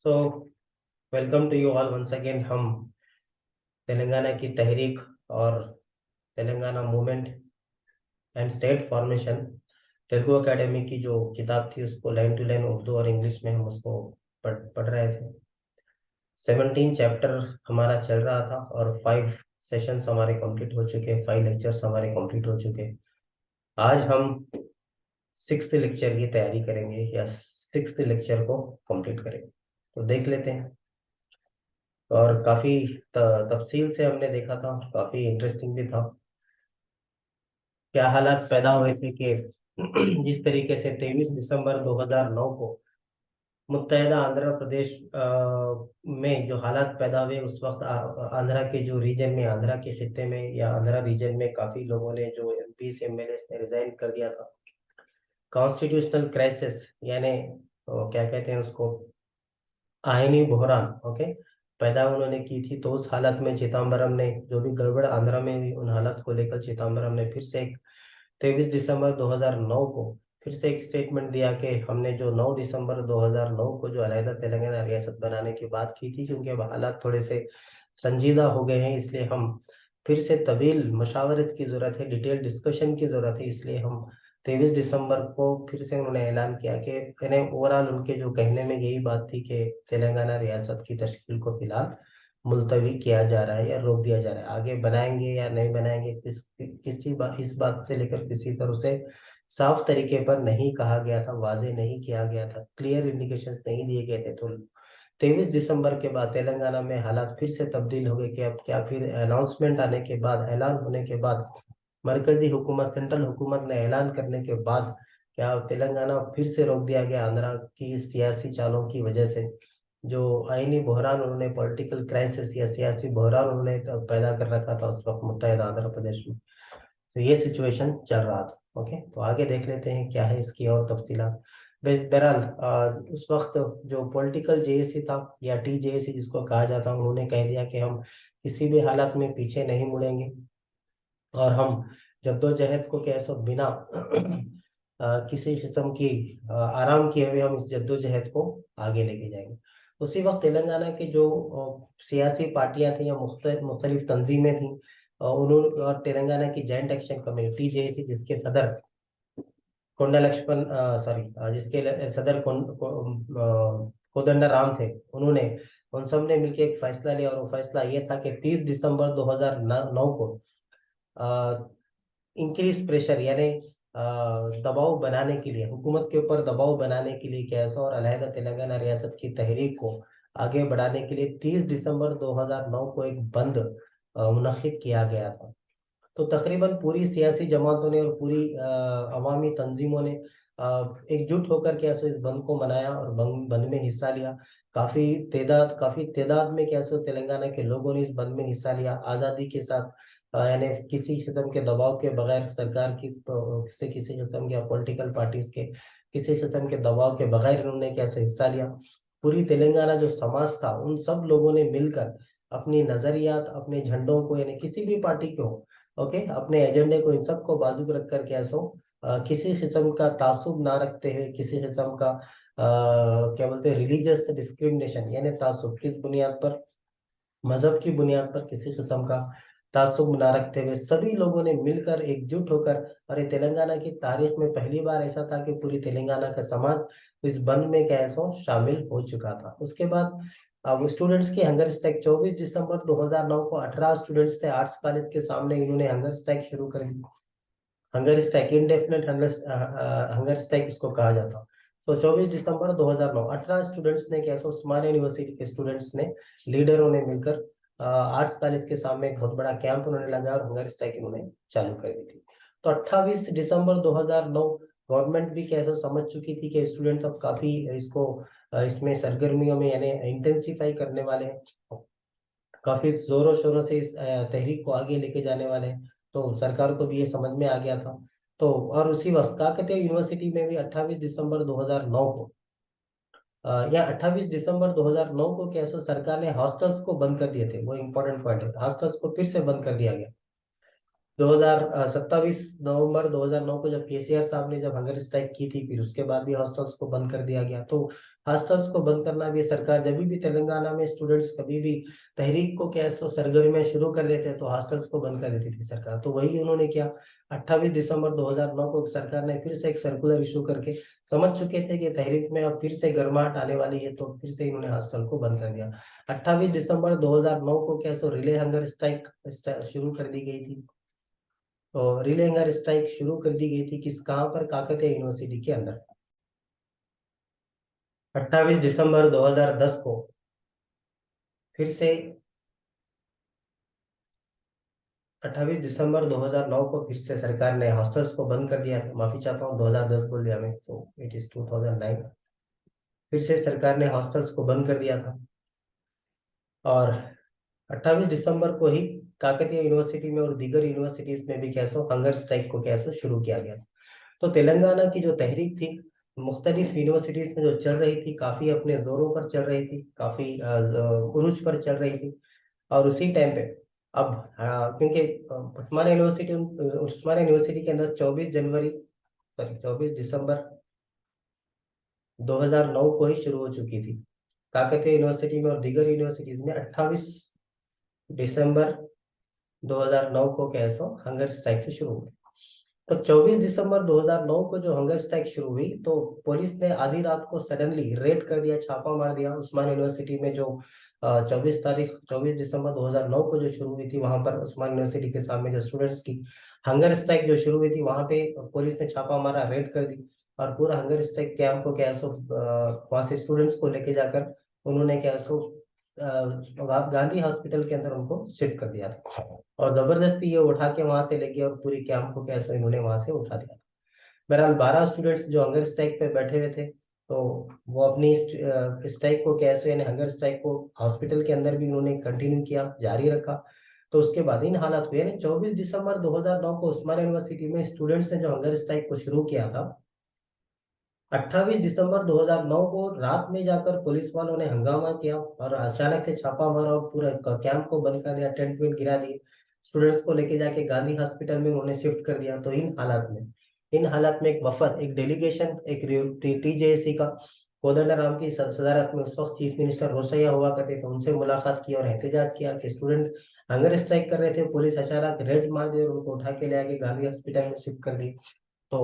So welcome to you all once again. हम तेलंगाना की तहरीक और Telangana movement and state formation Telugu academy की जो किताब थी उसको लाइन टू लाइन उर्दू और इंग्लिश में हम उसको पढ़ रहे थे। 17 चैप्टर हमारा चल रहा था और 5 सेशंस हमारे कंप्लीट हो चुके, 5 लेक्चर्स हमारे कंप्लीट हो चुके। आज हम 6th लेक्चर की तैयारी करेंगे या 6th लेक्चर को कंप्लीट करेंगे। तो देख लेते हैं। और काफी तफसील से हमने देखा था, काफी इंटरेस्टिंग भी था। क्या हालात पैदा हुए थे कि जिस तरीके से 23 दिसंबर 2009 को मुत्तहदा आंध्र प्रदेश में जो हालात पैदा हुए, उस वक्त आंध्रा के जो रीजन में, आंध्रा के खित्ते में या आंध्रा रीजन में काफी लोगों ने, जो एमपी एमएलए ने रिजाइन कर दिया था। कॉन्स्टिट्यूशनल क्राइसिस यानी क्या कहते हैं उसको, आईनी बहरान, ओके, पैदा उन्होंने की थी। तो उस हालत में चिदम्बरम ने, जो भी गड़बड़ आंध्रा में हुई, उन हालत को लेकर चिदम्बरम ने फिर से 23 दिसंबर 2009 को फिर से एक स्टेटमेंट दिया कि हमने जो 9 दिसंबर 2009 को जो अलहदा तेलंगाना रियासत बनाने की बात की थी, क्योंकि अब हालात थोड़े से संजीदा हो गए हैं, इसलिए हम फिर से तवील मशावरत की जरूरत है, डिटेल डिस्कशन की जरूरत है। इसलिए हम 23 दिसंबर को फिर से उन्होंने ऐलान किया कि यानी ओवरऑल उनके जो कहने में यही बात थी कि तेलंगाना रियासत की तश्कील को फिलहाल मुलतवी किया जा रहा है या रोक दिया जा रहा है। आगे बनाएंगे या नहीं बनाएंगे, किसी बात, इस बात से लेकर किसी तरह से साफ तरीके पर नहीं कहा गया था, वाजे नहीं किया गया था, क्लियर इंडिकेशंस नहीं दिए गए थे। तो 23 दिसंबर के बाद तेलंगाना में हालात फिर से तब्दील हो गए कि अब क्या, फिर अनाउंसमेंट आने के बाद, ऐलान होने के बाद, मरकजी हुकूमत, सेंट्रल हुकूमत ने ऐलान करने के बाद, क्या तेलंगाना फिर से रोक दिया गया आंध्रा की सियासी चालों की वजह से। जो आईनी बहरान उन्होंने, पॉलिटिकल क्राइसिस या सियासी बहरान उन्होंने पैदा कर रखा था उस वक्त मुत्तहदा आंध्र प्रदेश में। तो ये सिचुएशन चल रहा था। ओके, तो आगे देख लेते हैं क्या है इसकी और तफसीलात। बहरहाल उस वक्त जो पॉलिटिकल जेएसी था या टीजेएसी जिसको कहा जाता, उन्होंने कह दिया कि हम किसी भी हालत में पीछे नहीं मुड़ेंगे और हम जद्दोजहद को कैसे बिना किसी किस्म की आराम किए हुए हम इस जद्दोजहद को आगे लेके जाएंगे। उसी वक्त तेलंगाना के जो सियासी पार्टियां थी या मुख्तलिफ तंजीमें थी, उन्होंने, और तेलंगाना की जॉइंट एक्शन कमेटी जेएसी जिसके सदर कोंडा लक्ष्मण, सॉरी, जिसके सदर कोदंडा राम थे, उन्होंने, उन सब ने मिलकर एक फैसला लिया और वो फैसला ये था कि 30 दिसंबर 2009 को इंक्रीज प्रेशर यानी दबाव बनाने के लिए, हुकूमत के ऊपर दबाव बनाने के लिए कैसा, और अलहदा तेलंगाना रियासत की तहरीक को आगे बढ़ाने के लिए 30 दिसंबर 2009 को एक बंद मुनक्किद किया गया था। तो तकरीबन पूरी सियासी जमातों ने और पूरी अवामी तंजीमों ने एकजुट होकर क्या सो इस बंद को मनाया और बंद में हिस्सा लिया। काफी तादाद में क्या सो तेलंगाना के लोगों ने इस बंद में हिस्सा लिया, आज़ादी के साथ, यानी किसी किस्म के दबाव के बगैर, सरकार की किसी किस्म के पॉलिटिकल पार्टीज के किसी किस्म के दबाव के बगैर इन्होंने क्या सो हिस्सा लिया। पूरी तेलंगाना जो समाज था, उन सब लोगों ने मिलकर अपनी नजरियात, अपने झंडों को, यानी किसी भी पार्टी के हो, ओके, अपने एजेंडे को, इन सब को बाजू रख कर के ऐसो किसी किस्म का तासुब ना रखते हुए, किसी किस्म का क्या बोलते हैं, रिलीजियस डिस्क्रिमिनेशन यानी तासुब, किस बुनियाद पर, मजहब की बुनियाद पर किसी किस्म का तासुब ना रखते हुए सभी लोगों ने मिलकर एकजुट होकर, और ये तेलंगाना की तारीख में पहली बार ऐसा था कि पूरी तेलंगाना का समाज इस बंद में कैसो शामिल हो चुका था। उसके बाद अब स्टूडेंट्स की हंगर स्ट्राइक, 24 दिसंबर 2009 को 18 स्टूडेंट्स थे आर्ट्स कॉलेज के सामने, इन्होंने हंगर स्ट्राइक शुरू कर दी। Hunger strike, indefinite hunger strike इसको कहा जाता। सो 24 दिसंबर 2009 18 स्टूडेंट्स ने, कैसे उस्मानिया यूनिवर्सिटी के स्टूडेंट्स ने, लीडरों ने मिलकर आर्ट्स कॉलेज के सामने एक बहुत बड़ा कैंप उन्होंने लगाया और हंगर स्ट्राइक उन्होंने चालू कर दी थी। तो 28 दिसंबर 2009 गवर्नमेंट भी कैसे समझ चुकी थी कि स्टूडेंट्स अब काफी इसको इसमें सरगर्मियों में यानी इंटेंसिफाई करने वाले हैं, काफी जोरों शोरों से इस तहरीक को आगे लेके जाने वाले हैं। तो सरकार को भी ये समझ में आ गया था। तो और उसी वक्त काकतीय यूनिवर्सिटी में भी 28 दिसंबर 2009 को या 28 दिसंबर 2009 को क्या सो सरकार ने हॉस्टल्स को बंद कर दिए थे। वो इंपॉर्टेंट पॉइंट है, हॉस्टल्स को फिर से बंद कर दिया गया। 27 नवंबर 2009 को जब केसीआर साहब ने जब हंगर स्ट्राइक की थी, फिर उसके बाद भी हॉस्टल्स को बंद कर दिया गया। तो हॉस्टल्स को बंद करना भी सरकार, जब भी तेलंगाना में स्टूडेंट्स कभी भी तहरीक को क्या सो सरगर्मियां शुरू कर देते तो हॉस्टल्स को बंद कर देती थी सरकार। तो वही उन्होंने किया। 28 दिसंबर 2009 को सरकार ने फिर से एक सर्कुलर इशू करके समझ चुके थे कि तहरीक में अब फिर से गर्माहट आने वाली है, तो फिर से इन्होंने हॉस्टल को बंद कर दिया। 28 दिसंबर 2009 को क्या सो रिले हंगर स्ट्राइक शुरू कर दी गई थी। तो रिले हंगर स्ट्राइक शुरू कर दी गई थी किस कहाँ पर, काकतीय यूनिवर्सिटी के अंदर। 28 दिसंबर 2010 को फिर से 28 दिसंबर 2009 को फिर से सरकार ने हॉस्टल्स को बंद कर दिया था। माफी चाहता हूँ, 2010 बोल दिया मैं, सो इट इज 2009। फिर से सरकार ने हॉस्टल्स को बंद कर दिया था। और 28 दिसंबर को ही काकतीय यूनिवर्सिटी में और दीगर यूनिवर्सिटीज में भी कैसो हंगर स्ट्राइक को कैसो शुरू किया गया। तो तेलंगाना की जो तहरीक थी मुख्तलिफ यूनिवर्सिटीज में जो चल रही थी, काफी अपने जोरों पर चल रही थी, काफी उरूज पर चल रही थी। और उसी टाइम पे अब क्योंकि उस्मानिया यूनिवर्सिटी के अंदर 24 दिसंबर 2009 को ही शुरू हो चुकी थी। काकतीय यूनिवर्सिटी में और दीगर यूनिवर्सिटीज में 28 दिसंबर 2009 को क्या है सो हंगर स्ट्राइक से शुरू हुई। तो 24 दिसंबर 2009 को जो हंगर स्ट्राइक शुरू हुई, तो पुलिस ने आधी रात को सडनली रेड कर दिया, छापा मार दिया उस्मान यूनिवर्सिटी में। जो 24 दिसंबर 2009 को जो शुरू हुई थी, वहां पर उस्मान यूनिवर्सिटी के सामने जो स्टूडेंट्स की हंगर स्ट्राइक जो शुरू हुई थी, वहां पे पुलिस ने छापा मारा, रेड कर दी। और पूरा हंगर स्ट्राइक कैंप को क्या है सो वहां से स्टूडेंट्स को लेके जाकर उन्होंने क्या है सो गांधी हॉस्पिटल के अंदर उनको शिफ्ट कर दिया था। और जबरदस्ती ये उठा के वहां से लेके और पूरी कैंप को कैसे इन्होंने वहां से उठा दिया। बहरहाल 12 स्टूडेंट्स जो हंगर स्ट्राइक पे बैठे हुए थे, तो वो अपनी स्ट्राइक को कैसे यानी हंगर स्ट्राइक को हॉस्पिटल के अंदर भी उन्होंने कंटिन्यू किया, जारी रखा। तो उसके बाद इन हालात हुए, यानी 24 दिसंबर 2009 को उस्मानिया यूनिवर्सिटी में स्टूडेंट्स ने जो हंगर स्ट्राइक को शुरू किया था, 28 दिसंबर 2009 को रात में जाकर पुलिस वालों ने हंगामा किया और अचानक से छापा मारा और पूरा कैंप को बंद कर दिया, टेंट वेंट गिरा दिए। स्टूडेंट्स को लेके जाके गांधी हॉस्पिटल में उन्होंने शिफ्ट कर दिया। तो इन हालात में एक वफद, एक डेलीगेशन, एक टीजेएसी का कोदंडराम की सदारत में उस वक्त चीफ मिनिस्टर रोशैया हुआ करते थे, उनसे मुलाकात की और एहतजाज किया कि स्टूडेंट हंगर स्ट्राइक कर रहे थे, पुलिस अचानक रेड मार दी और उनको उठा के ले आके गांधी हॉस्पिटल में शिफ्ट कर दी। तो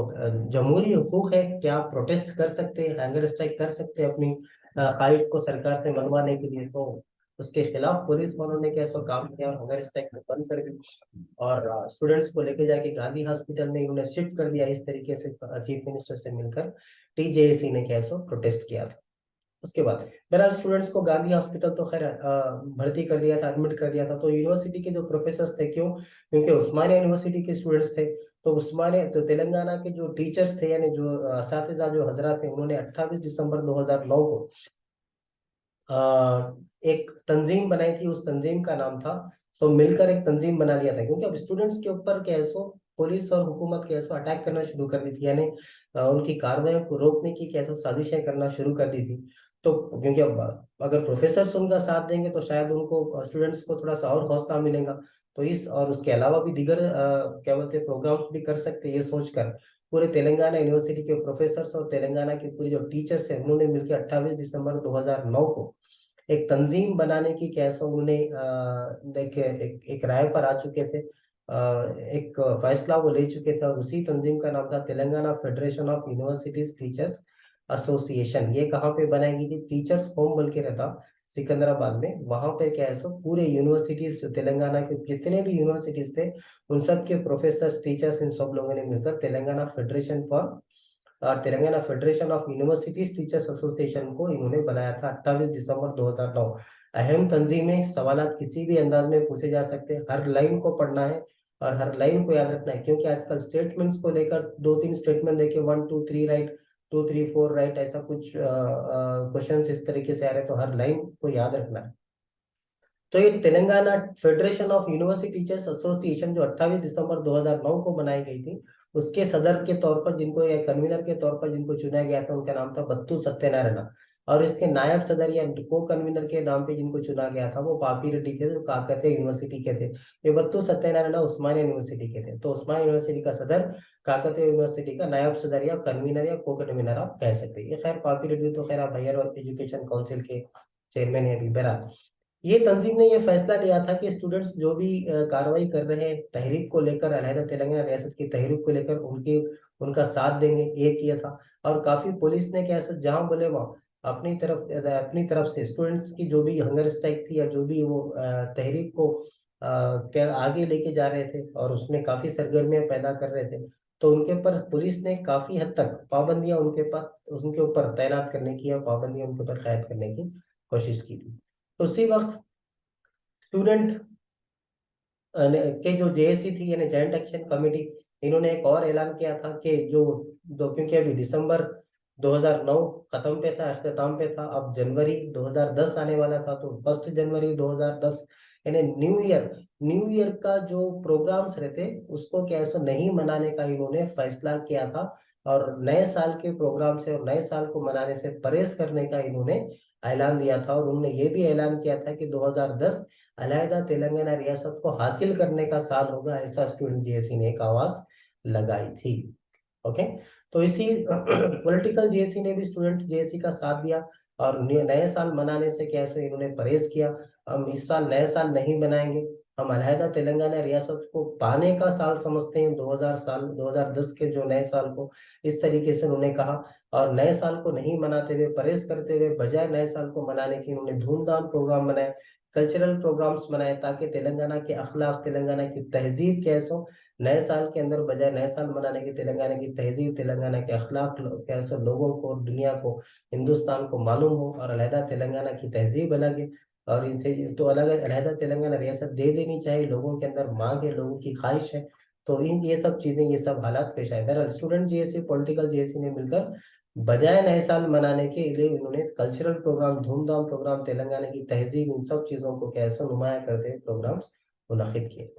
जमहूरी हुकूक है कि आप प्रोटेस्ट कर सकते हैं, हैंगर स्ट्राइक कर सकते हैं अपनी ख्वाहिश को सरकार से मनवाने के लिए। तो उसके खिलाफ पुलिस वालों ने कैसा काम किया और हैंगर स्ट्राइक को बंद कर दी और स्टूडेंट्स को लेके जाके गांधी हॉस्पिटल में उन्हें शिफ्ट कर दिया। इस तरीके से चीफ मिनिस्टर से मिलकर टीजेएसी ने कैसा प्रोटेस्ट किया था। उसके बाद बहरहाल स्टूडेंट्स को गांधी हॉस्पिटल तो खैर भर्ती कर दिया था, एडमिट कर दिया था। तो यूनिवर्सिटी के जो प्रोफेसर थे, क्यों, क्योंकि उस्मानिया यूनिवर्सिटी के स्टूडेंट्स थे, तो उस्मानिया तो तेलंगाना के जो टीचर्स थे यानी जो असातिज़ा जो हजरात थे, उन्होंने 28 दिसंबर 2009 को एक तंजीम बनाई थी। उस तंजीम का नाम था, सो मिलकर एक तंजीम बना लिया था, क्योंकि अब स्टूडेंट्स के ऊपर क्या है सो पुलिस और हुकूमत क्या है सो अटैक करना शुरू कर दी थी, यानी उनकी कार्रवाई को रोकने की क्या है सो साजिशें करना शुरू कर दी थी। तो क्योंकि अब अगर प्रोफेसर उनका साथ देंगे तो शायद उनको स्टूडेंट्स को थोड़ा सा और हौसला मिलेगा। तो इस और उसके अलावा भी दीगर क्या बोलते हैं प्रोग्राम्स भी कर सकते हैं, ये सोचकर पूरे तेलंगाना यूनिवर्सिटी के प्रोफेसर और तेलंगाना के पूरे जो टीचर्स हैं, उन्होंने मिलकर 28 दिसंबर 2009 को एक तंजीम बनाने की कैसे उन्हें देखिए एक राय पर आ चुके थे, एक फैसला वो ले चुके थे। और उसी तंजीम का नाम था Telangana federation of universities teachers association. ये कहाँ पे बनाई गई थी? टीचर्स होम बोल के रहता सिकंदराबाद में। वहां पे क्या है सो पूरे यूनिवर्सिटीज तेलंगाना के जितने भी यूनिवर्सिटीज थे, उन सब के प्रोफेसर टीचर्स इन सब लोगों ने मिलकर Telangana federation of universities teachers association को इन्होंने बनाया था 28 दिसंबर 2009। अहम तंजीमें, सवालात किसी भी अंदाज में पूछे जा सकते हैं, हर लाइन को पढ़ना है और हर लाइन को याद रखना है, क्योंकि आजकल स्टेटमेंट्स को लेकर 2-3 स्टेटमेंट देखे 1 2 3 राइट, 2 3 4 राइट, ऐसा कुछ क्वेश्चन इस तरीके से आ रहे हैं, तो हर लाइन को याद रखना है। तो ये Telangana federation of university teachers association जो 28 दिसंबर 2009 को बनाई गई थी, उसके सदर के तौर पर जिनको या कन्वीनर के तौर पर जिनको चुना गया था, उनका नाम था बत्तू सत्यनारायण। और इसके नायब सदर या को कन्वीनर के नाम पे जिनको चुना गया था वो पापी रेड्डी थे, जो काकतीय यूनिवर्सिटी के थे। ये बत्तू सत्यनारायण उस्मानिया यूनिवर्सिटी के थे। तो उस्मानिया यूनिवर्सिटी का सदर, काकतीय यूनिवर्सिटी का नायब सदर या कन्वीनर या को कन्वीनर आप कह सकते हैं। ये खैर पापी रेड्डी तो खैर आप हायर एजुकेशन काउंसिल के चेयरमैन है अभी। बहरहाल ये तंजीम ने यह फैसला लिया था कि स्टूडेंट्स जो भी कार्रवाई कर रहे हैं तहरीक को लेकर, अलहदा तेलंगाना रियासत की तहरीक को लेकर, उनके उनका साथ देंगे, ये किया था। और काफी पुलिस ने क्या जहां बोले वहां अपनी तरफ से स्टूडेंट्स की जो भी हंगर स्ट्राइक थी या जो भी वो तहरीक को क्या आगे लेके जा रहे थे और उसमें काफी सरगर्मियां पैदा कर रहे थे, तो उनके ऊपर पुलिस ने काफी हद तक पाबंदियां उनके ऊपर तैनात करने की या पाबंदियां उनके ऊपर कैद करने की कोशिश की थी। तो उसी वक्त स्टूडेंट के जो जेएसी थी यानी जॉइंट एक्शन कमेटी, इन्होंने एक और ऐलान किया था कि जो दो क्योंकि अभी दिसंबर 2009 खत्म पे था, अख्ताम पे था, अब जनवरी 2010 आने वाला था, तो 1 जनवरी 2010 यानी न्यू ईयर का जो प्रोग्राम्स रहते उसको क्या ऐसा नहीं मनाने का इन्होंने फैसला किया था। और नए साल के प्रोग्राम से और नए साल को मनाने से परहेज करने का इन्होंने ऐलान दिया था। और उन्होंने ये भी ऐलान किया था कि 2010 अलहदा तेलंगाना रियासत को हासिल करने का साल होगा, ऐसा स्टूडेंट जेएसी ने एक आवाज लगाई थी। ओके, तो इसी पॉलिटिकल जेएसी ने भी स्टूडेंट जेएसी का साथ दिया और नए साल मनाने से कैसे इन्होंने परहेज किया। हम इस साल नए साल नहीं मनाएंगे, हम अलहदा तेलंगाना रियासत को पाने का साल समझते हैं 2010 के जो नए साल को, इस तरीके से उन्होंने कहा। और नए साल को नहीं मनाते हुए, परहेज करते हुए, बजाय नए साल को मनाने की उन्होंने धूमधाम प्रोग्राम बनाए, कल्चरल प्रोग्राम्स बनाए, ताकि तेलंगाना के अखलाक, तेलंगाना की तहजीब कैसो नए साल के अंदर, बजाय नए साल मनाने की तेलंगाना की तहजीब, तेलंगाना के अखलाक कैसो लोगों को, दुनिया को, हिंदुस्तान को मालूम हो। और अलहदा तेलंगाना की तहजीब अलग है और इनसे तो अलग अलहदा तेलंगाना रियासत दे देनी चाहिए, लोगों के अंदर मांग है, लोगों की ख्वाहिश है। तो इन ये सब चीजें, ये सब हालात पेश आए। बहरहाल स्टूडेंट जेएसी, पॉलिटिकल जेएसी ने मिलकर बजाय नए साल मनाने के लिए उन्होंने कल्चरल प्रोग्राम, धूमधाम प्रोग्राम, तेलंगाना की तहजीब, इन सब चीजों को कैसे नुमाया करते हुए प्रोग्राम्स मुनाकिद किए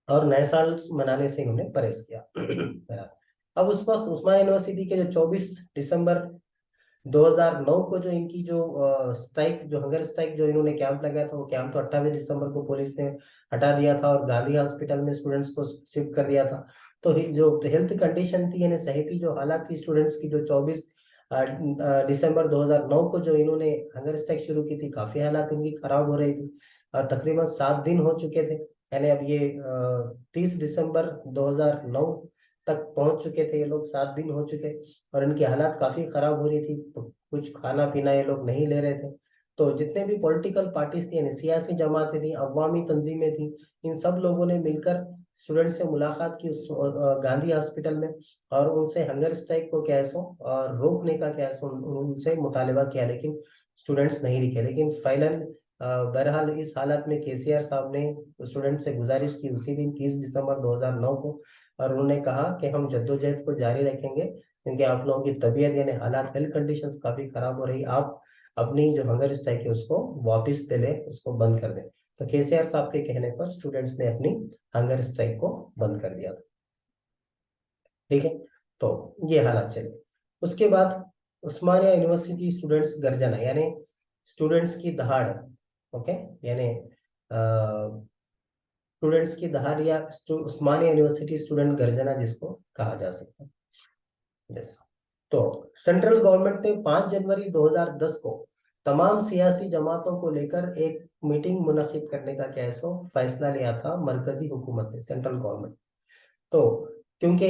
और नए साल मनाने से इन्होंने परहेज किया। बहरहाल, अब उस वक्त उस्मान यूनिवर्सिटी के जो 24 दिसंबर 2009 को जो इनकी जो स्ट्राइक, जो हंगर स्ट्राइक जो इन्होंने कैंप लगाया था, वो कैंप तो 28 दिसंबर को पुलिस ने हटा दिया था और गांधी हॉस्पिटल में स्टूडेंट्स को शिफ्ट कर दिया था। तो जो हेल्थ कंडीशन थी यानी सेहती जो हालात थी स्टूडेंट्स की, जो 24 दिसंबर 2009 को जो इन्होंने हंगर स्ट्राइक शुरू की थी, काफी हालात इनकी खराब हो रही थी और तकरीबन 7 दिन हो चुके थे। यानी अब ये 30 दिसंबर 2009 तक पहुंच चुके थे ये लोग, 7 दिन हो चुके और इनकी हालात काफी खराब हो रही थी। कुछ खाना पीना ये लोग नहीं ले रहे थे। तो जितने भी पॉलिटिकल पार्टीज थी यानी सियासी जमातें थी, अवामी तंजीमें थी, इन सब लोगों ने मिलकर स्टूडेंट से मुलाकात की उस गांधी हॉस्पिटल में और उनसे हंगर स्ट्राइक को क्या है सो और रोकने का क्या है सो उनसे मुतालबा किया, लेकिन स्टूडेंट्स नहीं दिखे। लेकिन फाइनल बहरहाल इस हालत में केसीआर साहब ने स्टूडेंट से गुजारिश की उसी दिन 30 दिसंबर 2009 को और उन्होंने कहा कि हम जद्दोजहद को जारी रखेंगे क्योंकि आप लोगों की तबीयत यानी हालात, हेल्थ कंडीशंस काफी खराब हो रही, आप अपनी जो हंगर स्ट्राइक है उसको वापस ले लें, उसको बंद कर दें। तो केसीआर साहब के कहने पर स्टूडेंट्स ने अपनी हंगर स्ट्राइक को बंद कर दिया था। ठीक है, तो ये हालात चले। उसके बाद उस्मानिया यूनिवर्सिटी स्टूडेंट्स गर्जना यानी स्टूडेंट्स की दहाड़। ओके, यानी स्टूडेंट्स की दहाड़ या उस्मानिया यूनिवर्सिटी स्टूडेंट गर्जना जिसको कहा जा सकता है। यस, तो सेंट्रल गवर्नमेंट ने 5 जनवरी 2010 को तमाम सियासी जमातों को लेकर एक मीटिंग मुनक्किद करने का क्या है सो फैसला लिया था मरकजी हुकूमत ने, सेंट्रल गवर्नमेंट। तो क्योंकि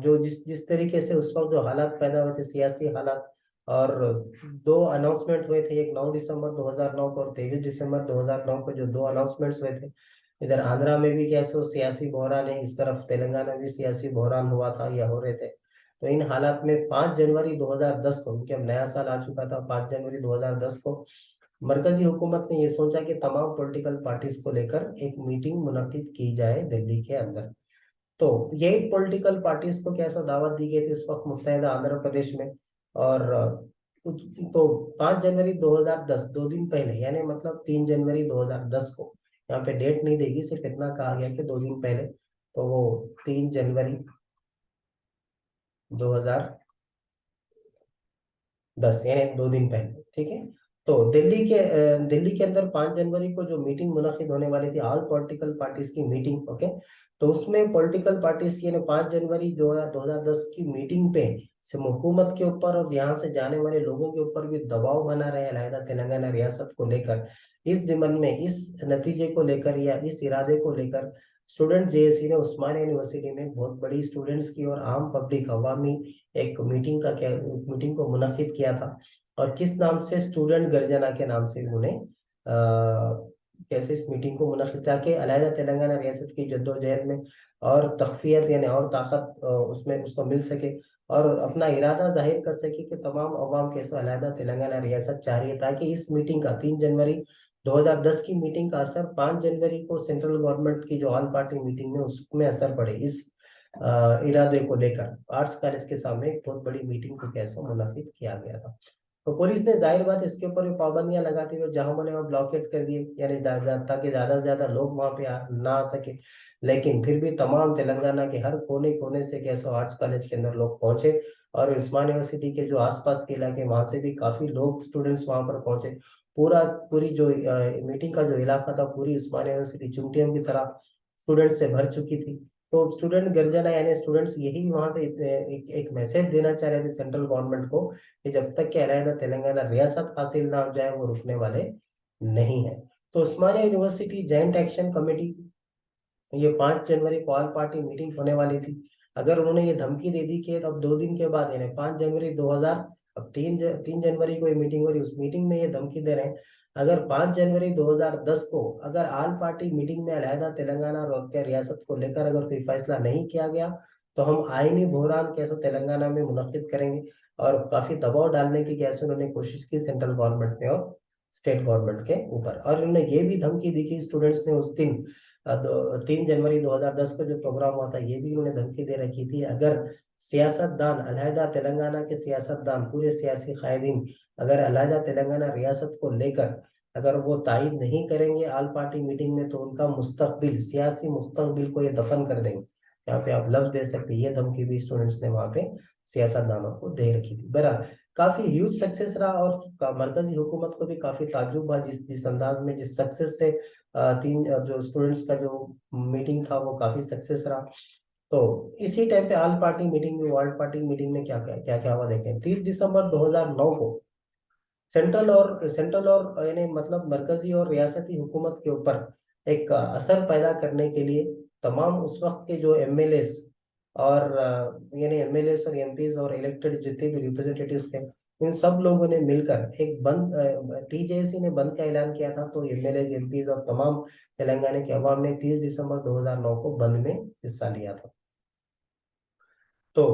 जो जिस जिस तरीके से उस वक्त जो हालात पैदा हुए थे, सियासी हालात, और 2 अनाउंसमेंट हुए थे, एक 9 दिसंबर 2009 को और 23 दिसंबर 2009 को जो 2 अनाउंसमेंट्स हुए थे। इधर आंध्रा में भी कैसे सियासी बहरान है, इस तरफ तेलंगाना में भी सियासी बहरान हुआ था या हो रहे थे। तो इन हालात में 5 जनवरी 2010 को, क्योंकि अब नया साल आ चुका था, 5 जनवरी 2010 को मरकजी हुकूमत ने ये सोचा कि तमाम पॉलिटिकल पार्टीज को लेकर एक मीटिंग मुनक्किद की जाए दिल्ली के अंदर। तो ये पॉलिटिकल पार्टीज को कैसा दावत दी गई थी उस वक्त मुत्तहिदा आंध्र प्रदेश में। और तो 5 जनवरी 2010, 2 दिन पहले यानी मतलब 3 जनवरी 2010 को, यहाँ पे डेट नहीं देगी, सिर्फ इतना कहा गया कि 2 दिन पहले, तो वो 3 जनवरी 2010 10 यानी 2 दिन पहले, ठीक है। तो दिल्ली के अंदर 5 जनवरी को जो मीटिंग मुनक्किद होने वाली थी, ऑल पॉलिटिकल पार्टीज की मीटिंग, ओके। तो उसमें पॉलिटिकल पार्टीज यानी 5 जनवरी 2010 की मीटिंग पे सिर्फ हुकूमत के ऊपर और यहाँ से जाने वाले लोगों के ऊपर भी दबाव बना रहे अलहदा तेलंगाना रियासत को लेकर, इस जिमन में, इस नतीजे को लेकर या इस इरादे को लेकर स्टूडेंट जेएसी ने उस्मानिया यूनिवर्सिटी में बहुत बड़ी स्टूडेंट्स की और आम पब्लिक अवामी एक मीटिंग को मुनक्किद किया था। और किस नाम से? स्टूडेंट गर्जना के नाम से उन्हें कैसे इस मीटिंग को मुनक्किद किया कि अलहदा तेलंगाना रियासत की जद्दोजहद में और तख्फियत यानी और ताकत उसमें उसको मिल सके, और अपना इरादा जाहिर कर सके कि तमाम अवाम कैसे अलहदा तेलंगाना रियासत चाह रही है, ताकि इस मीटिंग का 3 जनवरी 2010 की मीटिंग का असर 5 जनवरी को सेंट्रल गवर्नमेंट की जो ऑल पार्टी मीटिंग है उसमें असर पड़े। इस इरादे को लेकर आर्ट्स कॉलेज के सामने एक बहुत बड़ी मीटिंग को कैसे मुनक्किद किया गया था। तो पुलिस ने जाहिर बात इसके ऊपर भी पाबंदियां लगाते हुए जहां मैंने वहां ब्लॉकेट कर दिए, यानी ताकि ज्यादा से ज्यादा लोग वहां पे ना आ सके। लेकिन फिर भी तमाम तेलंगाना के हर कोने कोने से कैसे आर्ट्स कॉलेज के अंदर लोग पहुंचे, और उस्मान यूनिवर्सिटी के जो आसपास के इलाके वहां से भी काफी लोग स्टूडेंट्स वहां पर पहुंचे। पूरी जो मीटिंग का जो इलाका था, पूरी उस्मान यूनिवर्सिटी चुमटियों की तरह स्टूडेंट से भर चुकी थी। तो स्टूडेंट गर्जना यानी स्टूडेंट्स यही वहां पे एक मैसेज देना चाह रहे थे सेंट्रल गवर्नमेंट को कि जब तक कि अलहदा तेलंगाना रियासत हासिल ना हो जाए वो रुकने वाले नहीं है। तो उस्मानिया यूनिवर्सिटी जॉइंट एक्शन कमेटी, ये 5 जनवरी को ऑल पार्टी मीटिंग होने वाली थी। अगर उन्होंने ये धमकी दे दी कि अब 2 दिन के बाद यानी 5 जनवरी 2000, अब 3 जनवरी को ये मीटिंग हो रही, उस मीटिंग में ये धमकी दे रहे हैं, अगर 5 जनवरी 2010 को अगर ऑल पार्टी मीटिंग में अलहदा तेलंगाना और क्या रियासत को लेकर अगर कोई फैसला नहीं किया गया, तो हम आईनी बहरान कैसे तेलंगाना में मुनक्किद करेंगे। और काफी दबाव डालने की कैसे उन्होंने कोशिश की सेंट्रल गवर्नमेंट ने और स्टेट गवर्नमेंट के ऊपर। और उन्होंने ये भी धमकी दी कि स्टूडेंट्स ने उस दिन 3 जनवरी 2010 को जो प्रोग्राम हुआ था, ये भी उन्होंने धमकी दे रखी थी, अगर सियासतदान अलहदा तेलंगाना के सियासतदान पूरे सियासी कायदीन अगर अलहदा तेलंगाना रियासत को लेकर अगर वो तायद नहीं करेंगे आल पार्टी मीटिंग में, तो उनका मुस्तकबिल, सियासी मुस्तकबिल को ये दफन कर देंगे। यहाँ पे आप लफ्ज दे सकते हैं, ये धमकी भी स्टूडेंट्स ने वहां पे सियासतदानों को दे रखी थी। बहरहाल काफी ह्यूज सक्सेस रहा, और मरकजी हुकूमत को भी काफी ताज्जुब हुआ जिस जिस अंदाज में, जिस सक्सेस से जो स्टूडेंट्स का जो मीटिंग था वो काफी सक्सेस रहा। तो इसी टाइम पे ऑल पार्टी मीटिंग में, वर्ल्ड पार्टी मीटिंग में क्या क्या हुआ देखें। 30 दिसंबर 2009 को सेंट्रल और यानी मतलब मरकजी और रियासती हुकूमत के ऊपर एक असर पैदा करने के लिए तमाम उस वक्त के जो एमएलएस और यानी एमएलएस और एमपीज और इलेक्टेड जितने भी रिप्रेजेंटेटिव्स थे, इन सब लोगों ने मिलकर एक बंद, टीजेएसी ने बंद का ऐलान किया था। तो एमएलएस एमपीज और तमाम तेलंगाना के अवाम ने 30 दिसंबर 2009 को बंद में हिस्सा लिया था। तो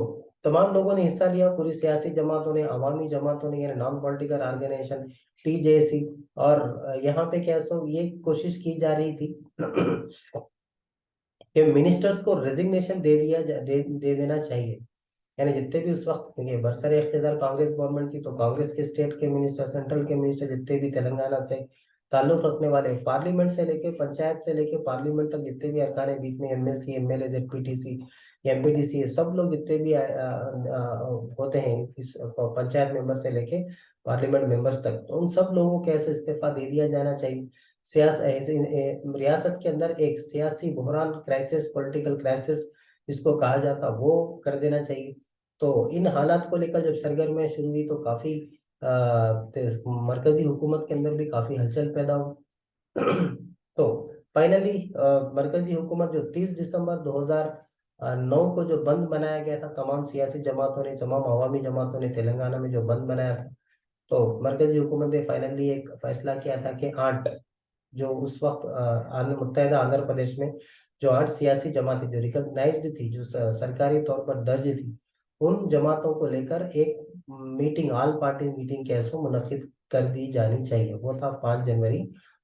तमाम लोगों ने हिस्सा लिया, पूरी सियासी जमातों ने, अवामी जमातों ने, यानी नॉन पॉलिटिकल ऑर्गेनाइजेशन, टीजेएसी। और यहाँ पे क्या सो ये कोशिश की जा रही थी कि मिनिस्टर्स को रेजिग्नेशन दे देना चाहिए। यानी जितने भी उस वक्त ये बरसर इख्तियार कांग्रेस गवर्नमेंट की, तो कांग्रेस के स्टेट के मिनिस्टर, सेंट्रल के मिनिस्टर, जितने भी तेलंगाना से ताल्लुक रखने वाले, पार्लियामेंट से लेके पंचायत से लेके पार्लियामेंट तक जितने भी अरकान है बीच में, एमएलसी, एमएलए, जेडपीटीसी, एमपीडीसी, सब लोग जितने भी होते हैं इस पंचायत मेंबर से लेके पार्लियामेंट मेंबर्स तक, तो उन सब लोगों को कैसे इस्तीफा दे दिया जाना चाहिए। रियासत के अंदर एक सियासी बहरान, क्राइसिस, पॉलिटिकल क्राइसिस जिसको कहा जाता, वो कर देना चाहिए। तो इन हालात को लेकर जब सरगर्मियां शुरू हुई, तो काफी मरकजी हुकूमत के अंदर भी काफी हलचल पैदा हुई। तो फाइनली मरकजी हुकूमत जो 30 दिसंबर 2009 को जो बंद बनाया गया था, तमाम सियासी जमातों ने, तमाम अवामी जमातों ने तेलंगाना में जो बंद बनाया था, तो मरकजी हुकूमत ने फाइनली एक फैसला किया था कि 8, जो उस वक्त मुत्तहदा आंध्र प्रदेश में जो 8 सियासी जमातें जो रिकॉग्नाइज्ड थी, जो सरकारी तौर पर दर्ज थी, उन जमातों को लेकर एक मीटिंग, ऑल पार्टी मीटिंग कैसे मुनक्किद कर दी जानी चाहिए। वो था 5 जनवरी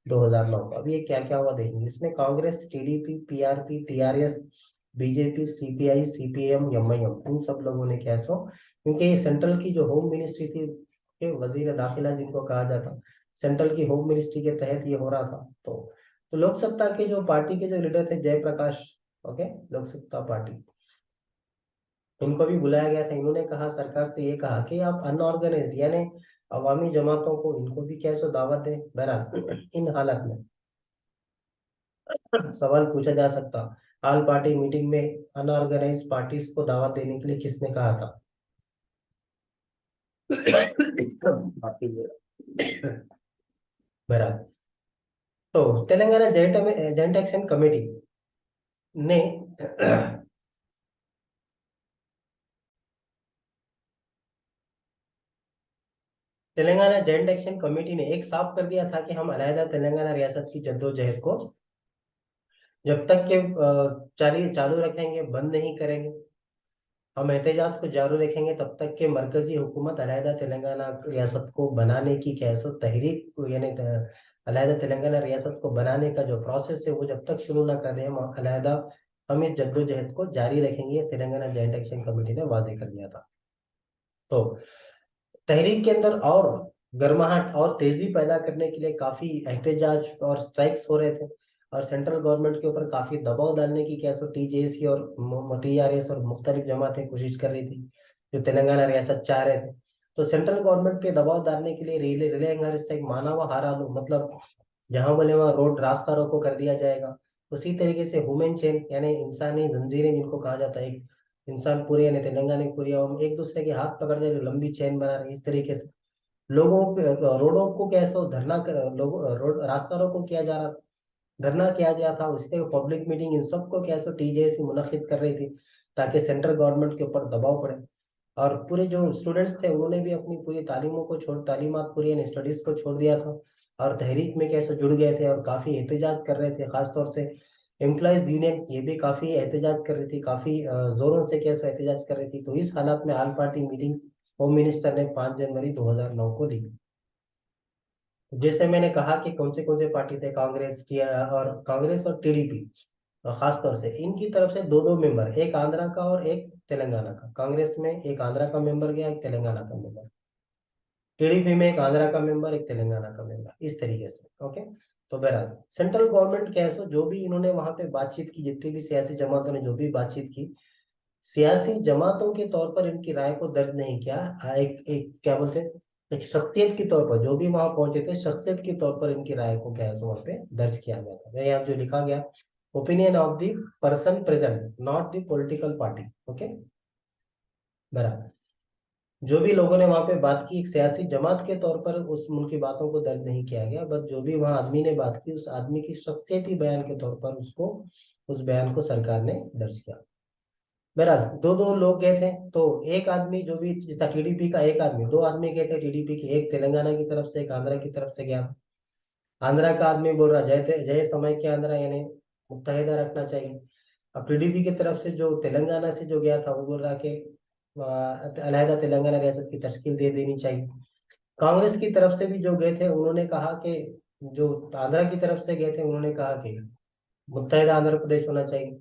2009 को। अब ये क्या क्या हुआ देखेंगे। इसमें Congress, TDP, PRP, TRS, BJP, CPI, CPM, MIM, इन सब लोगों ने कैसो, क्योंकि ये सेंट्रल की जो होम मिनिस्ट्री थी के वजीर दाखिला जिनको कहा जाता, सेंट्रल की होम मिनिस्ट्री के तहत ये हो रहा था। तो लोक सत्ता के जो पार्टी के जो लीडर थे, जयप्रकाश, ओके, लोक सत्ता पार्टी, इनको भी बुलाया गया था। इन्होंने कहा, सरकार से ये कहा कि आप अनऑर्गेनाइज्ड यानी अवामी जमातों को, इनको भी क्या सो दावत दें। बहरहाल इन हालत में सवाल पूछा जा सकता, आल पार्टी मीटिंग में अनऑर्गेनाइज पार्टीज को दावत देने के लिए किसने कहा था? माफ कीजिएगा। बहरहाल, तो तेलंगाना जॉइंट एक्शन कमेटी ने तेलंगाना जॉइंट एक्शन कमेटी ने एक साफ कर दिया था कि हम अलहदा तेलंगाना रियासत की जद्दोजहद को जब तक के चालू चालू रखेंगे, बंद नहीं करेंगे। हम एहतजाज को जारी रखेंगे तब तक के मरकजी हुकूमत अलहदा तेलंगाना रियासत को बनाने की क्या है सो तहरीक यानी अलहदा तेलंगाना रियासत को बनाने का जो प्रोसेस है वो जब तक शुरू ना कर दे, हम इस जद्दोजहद को जारी रखेंगे। तेलंगाना जॉइंट एक्शन कमेटी ने वाजे कर दिया था। तो तहरीक के अंदर और गर्माहट और तेजी पैदा करने के लिए काफी एहतजाज और स्ट्राइक्स हो रहे थे, और सेंट्रल गवर्नमेंट के ऊपर काफी दबाव डालने की क्या सो टीजेएसी और टीआरएस और मुख्तलिफ जमातें कोशिश कर रही थी, जो तेलंगाना रियासत चाह रहे थे। तो सेंट्रल गवर्नमेंट पे दबाव डालने के लिए रिले रिले एंगर स्ट्राइक माना हुआ हारालू, मतलब जहां बोले वहां रोड रास्ता रोको कर दिया जाएगा। उसी तरीके से ह्यूमन चेन यानी इंसानी जंजीरें जिनको कहा जाता है, एक इंसान पूरी यानी तेलंगाना की पूरी हम एक दूसरे के हाथ पकड़ के जो लंबी चेन बना रहे हैं, इस तरीके से लोगों पे रोडों को कैसे धरना कर लोग रोड रास्ता रोको किया जा रहा था, धरना किया गया था। उसके पब्लिक मीटिंग इन सबको कैसे टीजेएसी मुनक्किद कर रही थी ताकि सेंट्रल गवर्नमेंट के ऊपर दबाव पड़े। और पूरे जो स्टूडेंट्स थे उन्होंने भी अपनी पूरी तालीमों को छोड़ तालीमात पूरी स्टडीज को छोड़ दिया था और तहरीक में कैसे जुड़ गए थे और काफी एहतजाज कर रहे थे। खासतौर से एम्प्लॉयज यूनियन ये भी काफी एहतजाज कर रही थी, काफी जोरों से कैसे एहतजाज कर रही थी। तो इस हालात में आल पार्टी मीटिंग होम मिनिस्टर ने 5 जनवरी 2009 को ली। जैसे मैंने कहा कि कौन से पार्टी थे, कांग्रेस की और कांग्रेस और टीडीपी, खास तौर से इनकी तरफ से दो दो मेंबर, एक आंध्रा का और एक तेलंगाना का। कांग्रेस में एक आंध्रा का मेंबर गया, एक तेलंगाना का मेंबर। टीडीपी में एक आंध्रा का मेंबर, एक तेलंगाना का मेंबर, इस तरीके से। ओके। तो बहरहाल सेंट्रल गवर्नमेंट कैसे जो भी इन्होंने वहां पे बातचीत की, जितनी भी सियासी जमातों ने जो भी बातचीत की, सियासी जमातों के तौर पर इनकी राय को दर्ज नहीं किया। एक एक क्या बोलते हैं, एक शख्सियत के तौर पर जो भी वहां पहुंचे थे, शख्सियत के तौर पर इनकी राय को क्या है सो वहां पे दर्ज किया गया था। यहाँ जो लिखा गया, opinion of the person present not the political party. Okay, बराबर। जो भी लोगों ने वहां पे बात की, एक सियासी जमात के तौर पर उस उनकी बातों को दर्ज नहीं किया गया, बस जो भी वहां आदमी ने बात की उस आदमी की शख्सियती बयान के तौर पर उसको उस बयान को सरकार ने दर्ज किया। बहरहाल दो दो लोग गए थे, तो एक आदमी जो भी जिसका टीडीपी का एक आदमी, दो आदमी गए थे टीडीपी के, एक तेलंगाना की तरफ से एक आंध्रा की तरफ से गया। आंध्रा का आदमी बोल रहा जय समय के आंध्रा यानी मुत्तहिदा रखना चाहिए। अब टीडीपी की तरफ से जो तेलंगाना से जो गया था वो बोल रहा कि अलहदा तेलंगाना रियासत की तश्कील दे देनी चाहिए। कांग्रेस की तरफ से भी जो गए थे उन्होंने कहा कि, जो आंध्रा की तरफ से गए थे उन्होंने कहा कि मुत्तहिदा आंध्र प्रदेश होना चाहिए।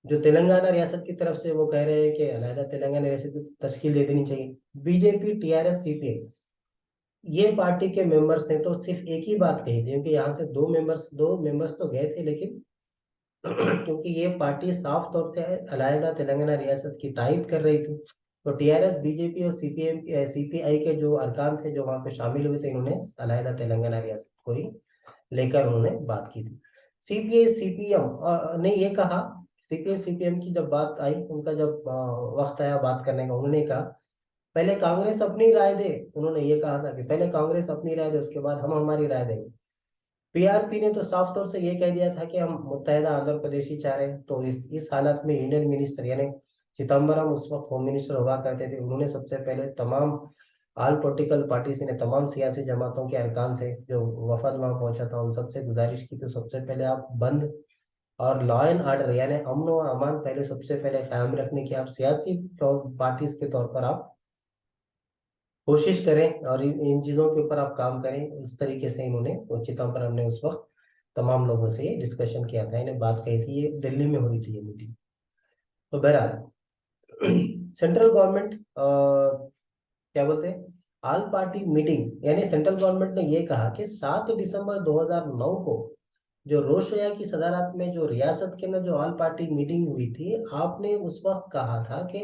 जो तेलंगाना रियासत की तरफ से वो कह रहे हैं कि अलहदा तेलंगाना रियासत की तश्कील दे देनी चाहिए। बीजेपी टीआरएस सीपीआई ये पार्टी के मेंबर्स ने तो सिर्फ एक ही बात कही थी, क्योंकि यहाँ से दो मेंबर्स तो गए थे, लेकिन क्योंकि ये पार्टी साफ तौर से अलहदा तेलंगाना रियासत की तायद कर रही थी, तो टीआरएस बीजेपी और सीपीएम सीपीआई के जो अरकान थे जो वहां पे शामिल हुए थे, इन्होंने अलहदा तेलंगाना रियासत को ही लेकर उन्होंने बात की थी। सीपीआई सीपीएम ने ये कहा, सीपीआई सीपीएम की जब बात आई, उनका जब वक्त आया बात करने का, उन्होंने कहा पहले कांग्रेस अपनी राय दे। उन्होंने ये कहा था कि पहले कांग्रेस अपनी राय दे, उसके बाद हम हमारी राय देंगे। पीआरपी ने तो साफ तौर से ये कह दिया था कि हम मुत्तहिदा आंध्र प्रदेश ही चाह रहे हैं। तो इस हालत में यूनियन मिनिस्टर यानी चिदम्बरम उस वक्त होम मिनिस्टर हुआ करते थे, उन्होंने सबसे पहले तमाम ऑल पॉलिटिकल पार्टीज ने, तमाम सियासी जमातों के अरकान से जो वफद वहां पहुंचा था, उन सबसे गुजारिश की तो सबसे पहले आप बंद और लॉ एंड ऑर्डर यानी अमन और अमान पहले सबसे पहले कायम रखने की आप सियासी पार्टीज के तौर पर आप कोशिश करें और इन चीजों के ऊपर आप काम करें। इस तरीके से इन्होंने चिदम्बरम ने उस वक्त तमाम लोगों से ये डिस्कशन किया था, इन्हें बात कही थी, ये दिल्ली में हो रही थी ये मीटिंग। तो बहरहाल सेंट्रल गवर्नमेंट क्या बोलते हैं, ऑल पार्टी मीटिंग यानी सेंट्रल गवर्नमेंट ने ये कहा कि 7 दिसंबर 2009 को जो रोशया की सदारत में जो रियासत के अंदर जो ऑल पार्टी मीटिंग हुई थी, आपने उस वक्त कहा था कि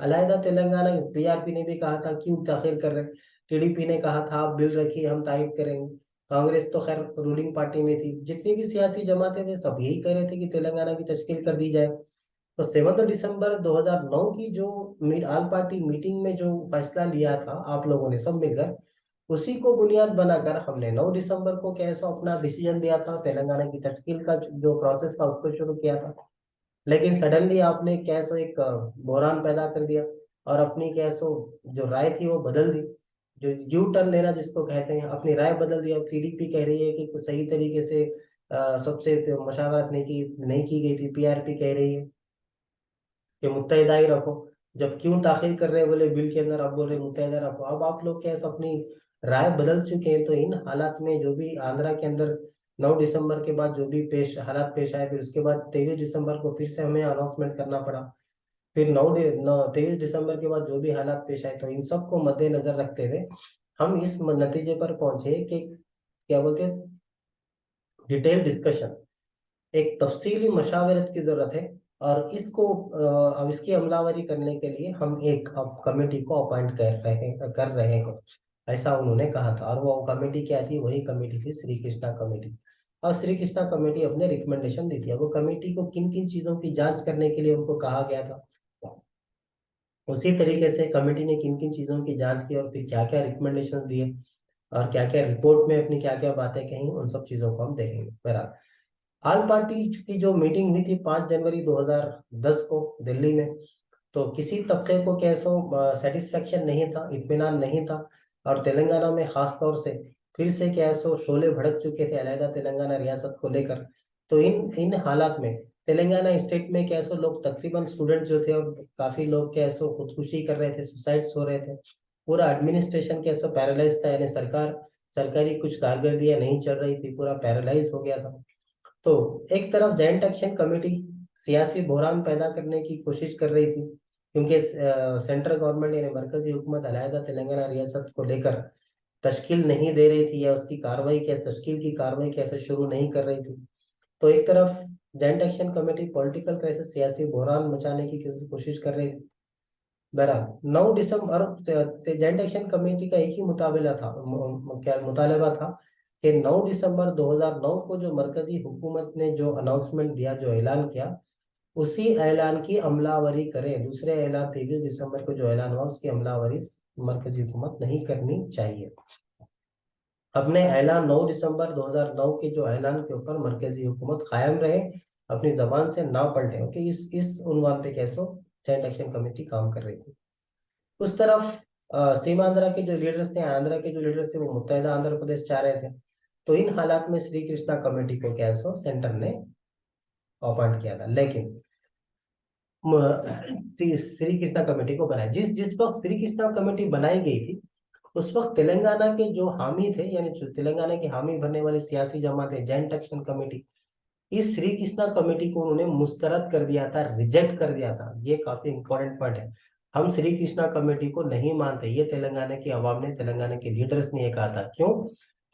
अलहदा तेलंगाना, पीआरपी ने भी कहा था क्यों ताखिर कर रहे हैं, टीडीपी ने कहा था आप बिल रखिए हम तायद करेंगे, कांग्रेस तो खैर रूलिंग पार्टी में थी, जितनी भी सियासी जमातें थे सब यही कह रहे थे कि तेलंगाना की तश्कील कर दी जाए। तो 7 दिसंबर 2009 की जो ऑल पार्टी मीटिंग में जो फैसला लिया था आप लोगों ने सब मिलकर, उसी को बुनियाद बनाकर हमने 9 दिसंबर को कैसा अपना डिसीजन दिया था, तेलंगाना की तश्कील का जो प्रोसेस था उसको शुरू किया था। लेकिन सडनली आपने कैसो एक बहरान पैदा कर दिया और अपनी कैसो जो राय थी वो बदल दी, जो यू टर्न लेना जिसको कहते हैं, अपनी राय बदल दी। अब टीडीपी कह रही है कि कुछ सही तरीके से सबसे मशावरत नहीं की गई थी, पीआरपी कह रही है कि मुत्तहिदा ही रखो। जब क्यों ताखिर कर रहे हैं बोले बिल के अंदर, अब बोल रहे मुत्तहिदा रखो। अब आप लोग क्या अपनी राय बदल चुके हैं। तो इन हालात में जो भी आंध्रा के अंदर 9 दिसंबर के बाद जो भी पेश हालात पेश आए, फिर उसके बाद 23 दिसंबर को फिर से हमें अनाउंसमेंट करना पड़ा, फिर 23 दिसंबर के बाद जो भी हालात पेश आए, तो इन सब को मद्देनजर रखते हुए हम इस नतीजे पर पहुंचे कि क्या बोलते हैं, डिटेल डिस्कशन, एक तफसीली मशावरत की जरूरत है। और इसको अब इसकी अमलावरी करने के लिए हम एक अब कमेटी को अपॉइंट कर रहे हैं ऐसा उन्होंने कहा था। और वो कमेटी क्या थी, वही कमेटी थी श्री कृष्णा कमेटी। और श्री कृष्णा कमेटी अपने रिकमेंडेशन दी थी। अब वो कमेटी को किन किन चीजों की जांच करने के लिए उनको कहा गया था, उसी तरीके से कमेटी ने किन किन चीजों की जांच की और फिर क्या क्या रिकमेंडेशन दिए और क्या क्या रिपोर्ट में अपनी क्या क्या बातें कही, उन सब चीजों को हम देखेंगे। बहरहाल ऑल पार्टी की जो मीटिंग हुई थी 5 जनवरी 2010 को दिल्ली में, तो किसी तबके को कैसो सेटिस्फेक्शन नहीं था, इत्मीनान नहीं था। और तेलंगाना में खास तौर से फिर से कैसो शोले भड़क चुके थे अलहदा तेलंगाना रियासत को लेकर। तो इन इन हालात में तेलंगाना स्टेट में कैसो लोग, तकरीबन स्टूडेंट जो थे और काफी लोग कैसो खुदकुशी कर रहे थे, सुसाइड्स हो रहे थे। पूरा एडमिनिस्ट्रेशन कैसो पैरालाइज था, यानी सरकारी कुछ कारकर्दियां नहीं चल रही थी, पूरा पैरालाइज हो गया था। तो एक तरफ जॉइंट एक्शन कमेटी सियासी बहरान पैदा करने की कोशिश कर रही थी, क्योंकि सेंट्रल गवर्नमेंट यानी मरकजी हुकूमत अलहदा तेलंगाना रियासत को लेकर तश्कील नहीं दे रही थी, या उसकी कार्रवाई क्या, तश्कील की कार्रवाई कैसे शुरू नहीं कर रही थी। तो एक तरफ joint action committee political crisis, सियासी बहरान मचाने की कोशिश कर रही थी। बहरहाल 9 दिसंबर जॉइंट एक्शन कमेटी का एक ही मुताबिला था, क्या मुतालबा था कि 9 दिसंबर 2009 को जो मरकजी हुकूमत ने जो अनाउंसमेंट दिया, जो ऐलान किया, उसी ऐलान की अमलावरी करें। दूसरे ऐलान 23 दिसंबर को जो ऐलान हुआ उसकी अमलावरी मरकजी हुकूमत नहीं करनी चाहिए। अपने ऐलान 9 दिसंबर 2009 के जो ऐलान के ऊपर मरकजी हुकूमत कायम रहे, अपनी जबान से ना पलटे। ओके, इस उन्वान पे कैसो जॉइंट एक्शन कमेटी काम कर रही थी। उस तरफ सीमांध्रा के जो लीडर्स थे, आंध्रा के जो लीडर्स थे, वो मुत्तहिदा आंध्र प्रदेश चाह रहे थे। तो इन हालात में श्री कृष्णा कमेटी को कैसो सेंटर ने अपॉइंट किया था। लेकिन श्री कृष्णा कमेटी को बनाया, जिस जिस वक्त श्री कृष्णा कमेटी बनाई गई थी, उस वक्त तेलंगाना के जो हामी थे, यानी जो तेलंगाना के हामी भरने वाले सियासी जमातें, जॉइंट एक्शन कमेटी, इस श्री कृष्णा कमेटी को उन्होंने मुस्तरद कर दिया था, रिजेक्ट कर दिया था। ये काफी इंपॉर्टेंट पॉइंट है। हम श्री कृष्णा कमेटी को नहीं मानते, ये तेलंगाना की आवाम ने, तेलंगाना के लीडर्स ने ये कहा था। क्यों?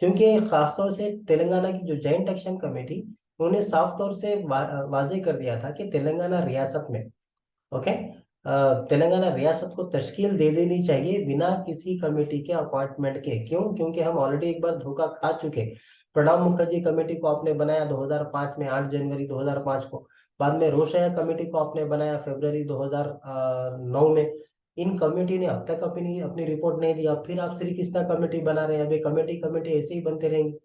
क्योंकि खासतौर से तेलंगाना की जो जॉइंट एक्शन कमेटी, उन्होंने साफ तौर से वाजे कर दिया था कि तेलंगाना रियासत में, ओके, तेलंगाना रियासत को तश्कील दे देनी चाहिए बिना किसी कमेटी के अपॉइंटमेंट के। क्यों? क्योंकि हम ऑलरेडी एक बार धोखा खा चुके। प्रणब मुखर्जी कमेटी को आपने बनाया 2005 में, 8 जनवरी 2005 को। बाद में रोशया कमेटी को आपने बनाया फरवरी 2009 में। इन कमेटी ने अब तक अपनी अपनी रिपोर्ट नहीं दी। अब फिर आप श्री कृष्णा कमेटी बना रहे हैं। अभी कमेटी कमेटी ऐसे ही बनते रहेंगे,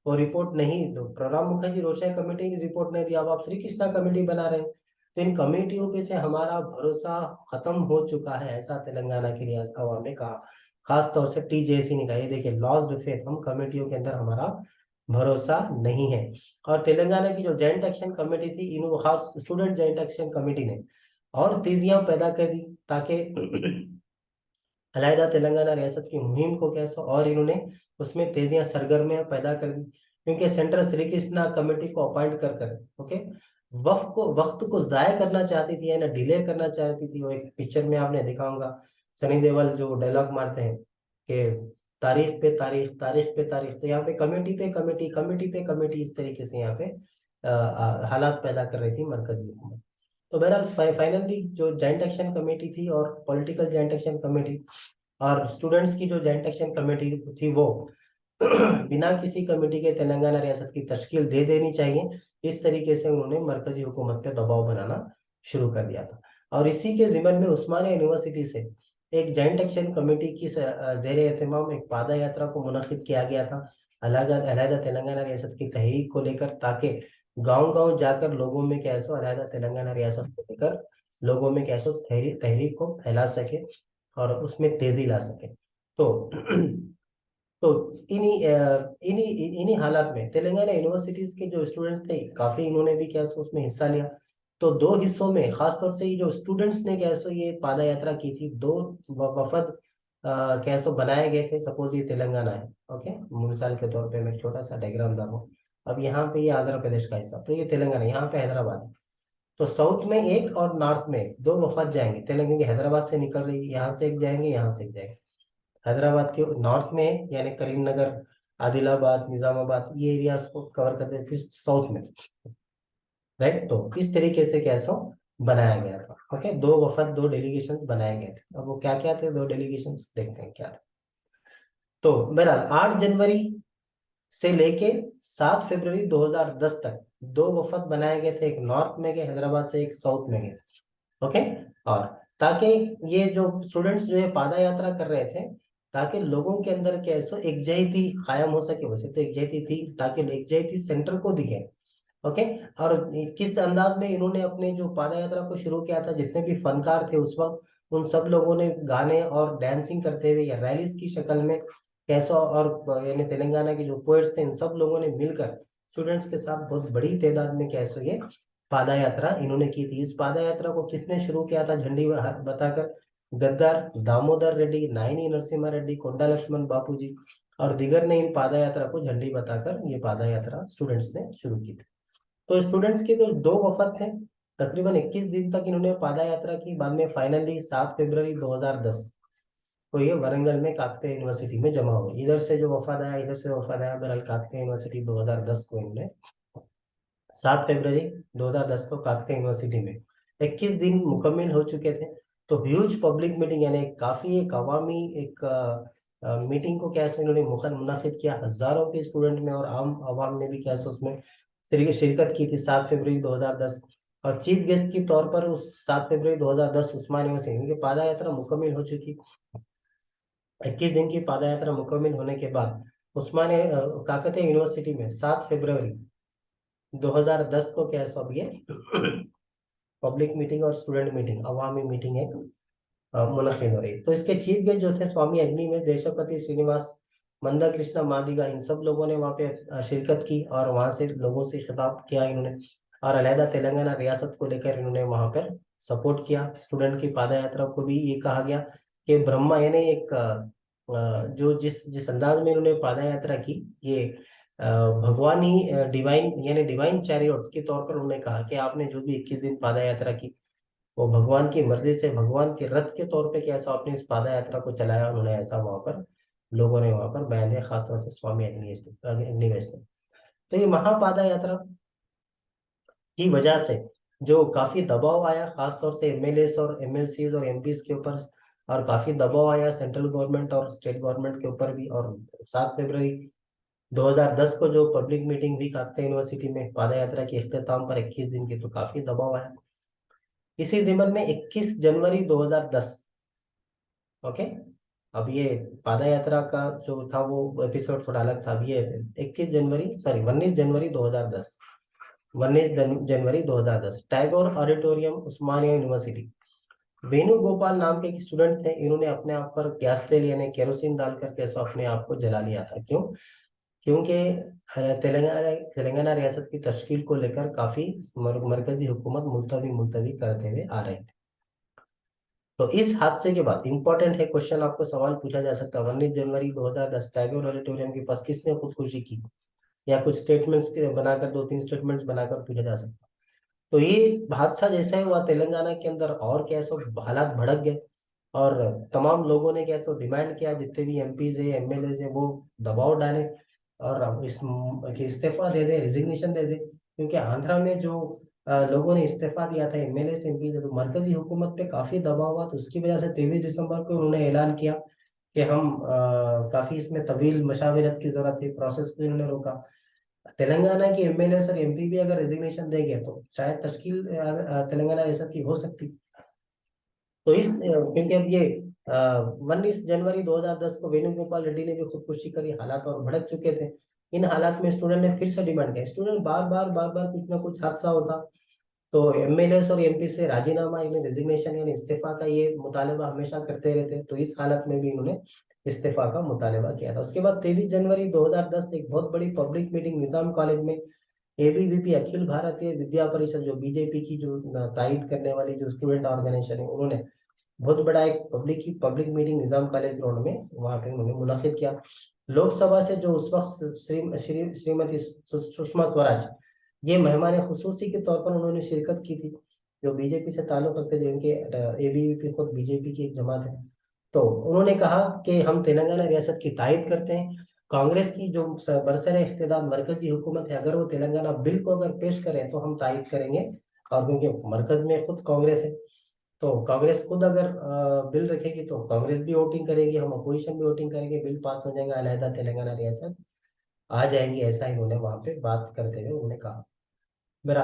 वो रिपोर्ट नहीं, तो प्रणब मुखर्जी रोशया कमेटी ने रिपोर्ट नहीं दी, अब आप श्री कृष्णा कमेटी बना रहे हैं। तो इन कमेटियों पे से हमारा भरोसा खत्म हो चुका है, ऐसा तेलंगाना की रियासत आवाम ने कहा। खास तौर से टीजेसी ने कहा, ये देखिए लॉस्ट फेथ, हम कमेटियों के अंदर हमारा भरोसा नहीं है। और तेलंगाना की जो जॉइंट एक्शन कमेटी थी, इन खास स्टूडेंट जॉइंट एक्शन कमेटी ने और तेजियां पैदा कर दी, ताकि अलहदा तेलंगाना रियासत की मुहिम को कैसा, और इन्होंने उसमें तेजियां, सरगर्मियां पैदा कर दी। क्योंकि सेंट्रल श्री कृष्णा कमेटी को अपॉइंट कर कर, ओके, वक्त को जाया करना चाहती थी, यानी डिले करना चाहती थी। वो एक पिक्चर में आपने देखा होगा, सनी देओल जो डायलॉग मारते हैं कि तारीख पे तारीख, तारीख पे तारीख, तो यहाँ पे कमेटी पे कमेटी, कमेटी पे कमेटी, इस तरीके से यहाँ पे हालात पैदा कर रही थी मरकजी हुकूमत। तो बहरहाल फाइनली जो जॉइंट एक्शन कमेटी थी और पॉलिटिकल जॉइंट एक्शन कमेटी और स्टूडेंट्स की जो जॉइंट एक्शन कमेटी थी, वो बिना किसी कमेटी के तेलंगाना रियासत की तश्कील दे देनी चाहिए, इस तरीके से उन्होंने मरकजी हुकूमत पे दबाव बनाना शुरू कर दिया था। और इसी के जिम्मन में उस्मानिया यूनिवर्सिटी से एक जॉइंट एक्शन कमेटी की जेर एहतमाम एक पादा यात्रा को मुनक्किद किया गया था अलहदा तेलंगाना रियासत की तहरीक को लेकर, ताकि गांव गांव जाकर लोगों में क्या सो अलहदा तेलंगाना रियासत को लेकर लोगों में क्या सो तहरीक को फैला सके और उसमें तेजी ला सके। तो तो इन्हीं इन्हीं हालात में तेलंगाना यूनिवर्सिटीज के जो स्टूडेंट्स थे, काफी इन्होंने भी क्या सो उसमें हिस्सा लिया। तो दो हिस्सों में खासतौर से ये जो स्टूडेंट्स ने क्या सो ये पादा यात्रा की थी, दो वफद क्या सो बनाए गए थे। सपोज ये तेलंगाना है, ओके, मिसाल के तौर पे मैं एक छोटा सा डायग्राम डालूं। अब यहाँ पे ये आंध्र प्रदेश का हिस्सा, तो ये तेलंगाना, यहाँ पे हैदराबाद है। तो साउथ में एक और नॉर्थ में दो वफद जाएंगे, तेलंगाना की हैदराबाद से निकल रही है, यहाँ से एक जाएंगे, यहाँ से एक जाएंगे। हैदराबाद के नॉर्थ में यानी करीमनगर, आदिलाबाद, निजामाबाद, ये एरियाज को कवर करते हैं, फिर साउथ में, राइट। तो इस तरीके से कैसो बनाया गया था। ओके, दो वफद, दो डेलीगेशन बनाए गए थे। अब वो क्या क्या थे दो डेलीगेशन, देखते हैं क्या था। तो बहरहाल 8 जनवरी से लेके 7 फरवरी 2010 तक दो वफद बनाए गए थे, एक नॉर्थ में गए हैदराबाद से, एक साउथ में गए। ओके, और ताकि ये जो स्टूडेंट्स जो है पादा यात्रा कर रहे थे, ताकि लोगों के अंदर क्या है सो एकजहती कायम हो सके, वैसे तो एकजहती थी, ताकि एकजहती सेंटर को दिखे। ओके, और किस अंदाज में इन्होंने अपने जो पादा यात्रा को शुरू किया था, जितने भी फनकार थे उस वक्त, उन सब लोगों ने गाने और डांसिंग करते हुए या रैलीज की शक्ल में कैसो, और यानी तेलंगाना के जो पोएट्स थे, इन सब लोगों ने मिलकर स्टूडेंट्स के साथ बहुत बड़ी तादाद में कैसो ये पादा यात्रा इन्होंने की थी। इस पादा यात्रा को किसने शुरू किया था झंडी बताकर? गद्दार दामोदर रेड्डी, नायनी नरसिम्हा रेड्डी, कोंडा लक्ष्मण बापूजी और दिगर ने इन पादा यात्रा को झंडी बताकर ये पादा यात्रा स्टूडेंट्स ने शुरू की थी। तो स्टूडेंट्स के तो दो वफद थे, तकरीबन 21 दिन तक इन्होंने पादा यात्रा की। बाद में फाइनली 7 फरवरी 2010 को ये वरंगल में काकतीय यूनिवर्सिटी में जमा हुए। इधर से जो वफद आया, इधर से वफद आया, बहरहाल काकतीय यूनिवर्सिटी 2010 को इन्होंने 7 फरवरी 2010 को काकतीय यूनिवर्सिटी में 21 दिन मुकम्मल हो चुके थे। तो ह्यूज पब्लिक मीटिंग, यानी काफी एक अवामी एक मीटिंग को कैसे इन्होंने मुनक्किद किया। हजारों के स्टूडेंट में और आम आवाम ने भी कैसे उसमें शिरकत की थी 7 फरवरी 2010। और चीफ गेस्ट के तौर पर उस 7 फरवरी 2010 उस्मानिया यूनिवर्सिटी की पादा यात्रा मुकम्मल हो चुकी। 21 दिन की पादा यात्रा मुकम्मल होने के बाद उस्मानिया काकतीय यूनिवर्सिटी में 7 फरवरी 2010 को क्या सब ये पब्लिक मीटिंग और स्टूडेंट मीटिंग, अवामी मीटिंग एक मुनक्किद हो रही। तो इसके चीफ गेस्ट जो थे स्वामी अग्नि में, देशपति श्रीनिवास, मंदा कृष्णा मादिगा, इन सब लोगों ने वहाँ पे शिरकत की और वहां से लोगों से खिताब किया इन्होंने। और अलहदा तेलंगाना रियासत को लेकर इन्होंने वहां पर सपोर्ट किया। स्टूडेंट की पादा यात्रा को भी ये कहा गया कि ब्रह्मा, यानी एक जो जिस जिस अंदाज में इन्होंने पादा यात्रा की, ये भगवान ही डिवाइन, यानी डिवाइन चैरियट के तौर पर उन्होंने कहा कि आपने जो भी 21 दिन पादा यात्रा की, वो भगवान की मर्जी से, भगवान के रथ के तौर पे कैसा आपने इस पादा यात्रा को चलाया। उन्होंने ऐसा वहां पर लोगों ने वहां पर बयान दिया, खासतौर से स्वामी अग्निवेश ने। तो ये महापादा यात्रा की वजह से जो काफी दबाव आया, खासतौर से एमएलएस और एमएलसीज और एमपीज के ऊपर, और काफी दबाव आया सेंट्रल गवर्नमेंट और स्टेट गवर्नमेंट के ऊपर भी। और 7 फरवरी 2010 को जो पब्लिक मीटिंग हुई काकतीय यूनिवर्सिटी में पादा यात्रा के इख्तिताम पर 21 दिन की, तो काफी दबाव आया। इसी जिमन में 21 जनवरी 2010, ओके, अब ये पादा यात्रा का जो था वो एपिसोड थोड़ा अलग था। अब ये 21 जनवरी, सॉरी 19 जनवरी 2010, 19 जनवरी 2010 टैगोर ऑडिटोरियम, उस्मानिया यूनिवर्सिटी, वेणुगोपाल नाम के एक स्टूडेंट थे। इन्होंने अपने आप पर गैस तेल यानी केरोसिन डालकर कैसे अपने आप को जला लिया था। क्यों? क्योंकि तेलंगाना तेलंगाना रियासत की तश्कील को लेकर काफी मरकजी हुकूमत मुलतवी मुलतवी करते हुए आ रहे थे। तो इस हादसे के बाद इंपॉर्टेंट है क्वेश्चन, आपको सवाल पूछा जा सकता है, 19 जनवरी 2010 टैगोर ऑडिटोरियम के पास किसने खुदकुशी की, या कुछ स्टेटमेंट्स बनाकर, 2-3 स्टेटमेंट्स बनाकर पूछा जा सकता है। तो ये हादसा जैसा ही हुआ तेलंगाना के अंदर और क्या सब हालात भड़क गए, और तमाम लोगों ने क्या सो डिमांड किया, जितने भी एमपीज है एमएलए है वो दबाव डाले और कि इस्तीफा दे दे, रिजिग्नेशन दे दे, क्योंकि आंध्रा में जो लोगों ने इस्तीफा दिया था एमएलए से एमपी, तो मरकजी हुकूमत पे काफी दबाव हुआ, तो उसकी वजह से 23 दिसंबर को उन्होंने ऐलान किया कि हम काफी इसमें तवील मशावरत की जरूरत है, प्रोसेस को इन्होंने रोका। तेलंगाना की एमएलए और एमपी भी अगर रेजिग्नेशन देंगे तो शायद तश्कील तेलंगाना रियासत की हो सकती। तो क्योंकि अब ये 19 जनवरी 2010 को वेणुगोपाल रेड्डी ने भी खुदकुशी करी, हालात और भड़क चुके थे। इन हालात में स्टूडेंट ने फिर से डिमांड किया, स्टूडेंट बार बार कुछ ना कुछ हादसा होता तो एमएलए और एमपी से राजीनामा यानी रेजिग्नेशन यानी इस्तीफा का ये मुतालबा हमेशा करते रहते, तो इस हालत में भी इन्होंने इस्तीफा का मुतालबा किया था। उसके बाद 23 जनवरी 2010 एक बहुत बड़ी पब्लिक मीटिंग निजाम कॉलेज में एबीवीपी अखिल भारतीय विद्या परिषद, जो बीजेपी की जो तायद करने वाली जो स्टूडेंट ऑर्गेनाइजेशन है, उन्होंने बहुत बड़ा एक पब्लिक मीटिंग निजाम कॉलेज ग्राउंड में वहां पे उन्होंने मुनाकिद किया। लोकसभा से जो उस वक्त श्रीमती सुषमा स्वराज ये मेहमान खुसूसी के तौर पर उन्होंने शिरकत की थी, जो बीजेपी से ताल्लुक रखते थे, जिनके एबीवीपी खुद बीजेपी की एक जमात है। तो उन्होंने कहा कि हम तेलंगाना रियासत की तायद करते हैं, कांग्रेस की जो बरसर इख्तियार मरकजी हुकूमत है, अगर वो तेलंगाना बिल को अगर पेश करें तो हम तायद करेंगे, और क्योंकि मरकज में खुद कांग्रेस है, तो कांग्रेस खुद अगर बिल रखेगी तो कांग्रेस भी वोटिंग करेगी, हम अपोजिशन भी वोटिंग करेंगे, बिल पास हो जाएगा, अलहदा तेलंगाना रियासत आ जाएंगी, ऐसा इन्होंने वहां पे बात करते हुए उन्होंने कहा। मेरा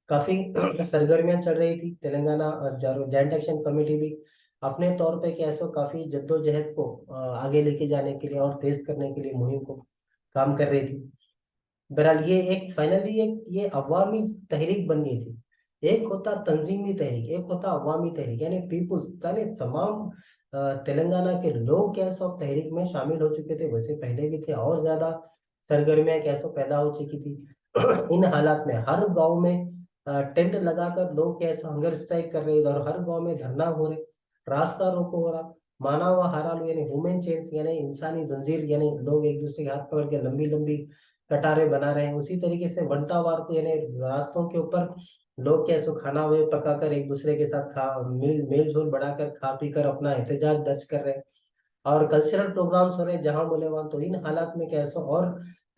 काफी सरगर्मियां चल रही थी, तेलंगाना जॉइंट एक्शन कमेटी भी अपने तौर पे कैसो काफी जद्दोजहद को आगे लेके जाने के लिए और तेज करने के लिए मुहिम को काम कर रही थी। बहरहाल ये एक फाइनली एक ये अवामी तहरीक बन गई थी। एक होता तंजीमी तहरीक, एक होता अवामी तहरीक, यानी पीपुल्स, यानी तमाम तेलंगाना के लोग क्या सो तहरीक में शामिल हो चुके थे, वैसे पहले भी थे, और ज्यादा सरगर्मियां कैसो पैदा हो चुकी थी। इन हालात में हर गांव में टेंट लगाकर लोग कैसे हंगर स्ट्राइक कर रहे थे, और हर गांव में धरना हो रहे, रास्ता रोको हो रहा, मानव हाराल यानी ह्यूमन चेन्स यानी इंसानी जंजीर, यानी लोग एक दूसरे के हाथ पकड़ के लंबी लंबी कटारे बना रहे हैं। उसी तरीके से वंटावार को यानी रास्तों के ऊपर लोग कैसे खाना वे पकाकर एक दूसरे के साथ खा मेल जोल बढ़ाकर खा पी कर अपना एहतजाज दर्ज कर रहे हैं, और कल्चरल प्रोग्राम्स हो रहे हैं जहां बोले वहां। तो इन हालात में कैसे और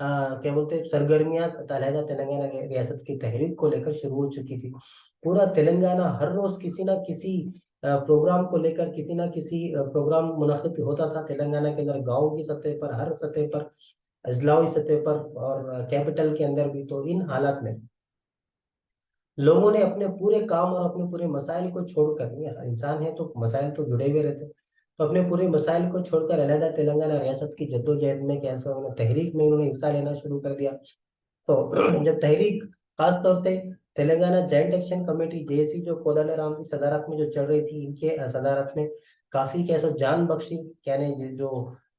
क्या बोलते हैं सरगर्मियां अलहदा तेलंगाना रियासत की तहरीक को लेकर शुरू हो चुकी थी। पूरा तेलंगाना हर रोज किसी ना किसी प्रोग्राम को लेकर किसी ना किसी प्रोग्राम मुनाकिद होता था तेलंगाना के अंदर, गाँव की सतह पर, हर सतह पर, अजलावी सतह पर, और कैपिटल के अंदर भी। तो इन हालात में लोगों ने अपने पूरे काम और अपने पूरे मसाइल को छोड़कर, ये इंसान है तो मसाइल तो जुड़े हुए रहते, तो अपने पूरे मसाइल को छोड़कर अलहदा तेलंगाना रियासत की जद्दोजहद में कैसे उन्होंने तहरीक में उन्होंने हिस्सा लेना शुरू कर दिया। तो जब तहरीक खासतौर से Telangana joint action committee JAC जो कोदंडराम की सदारत में जो चल रही थी, इनके सदारत में काफी कैसे जान बख्शी, यानी जो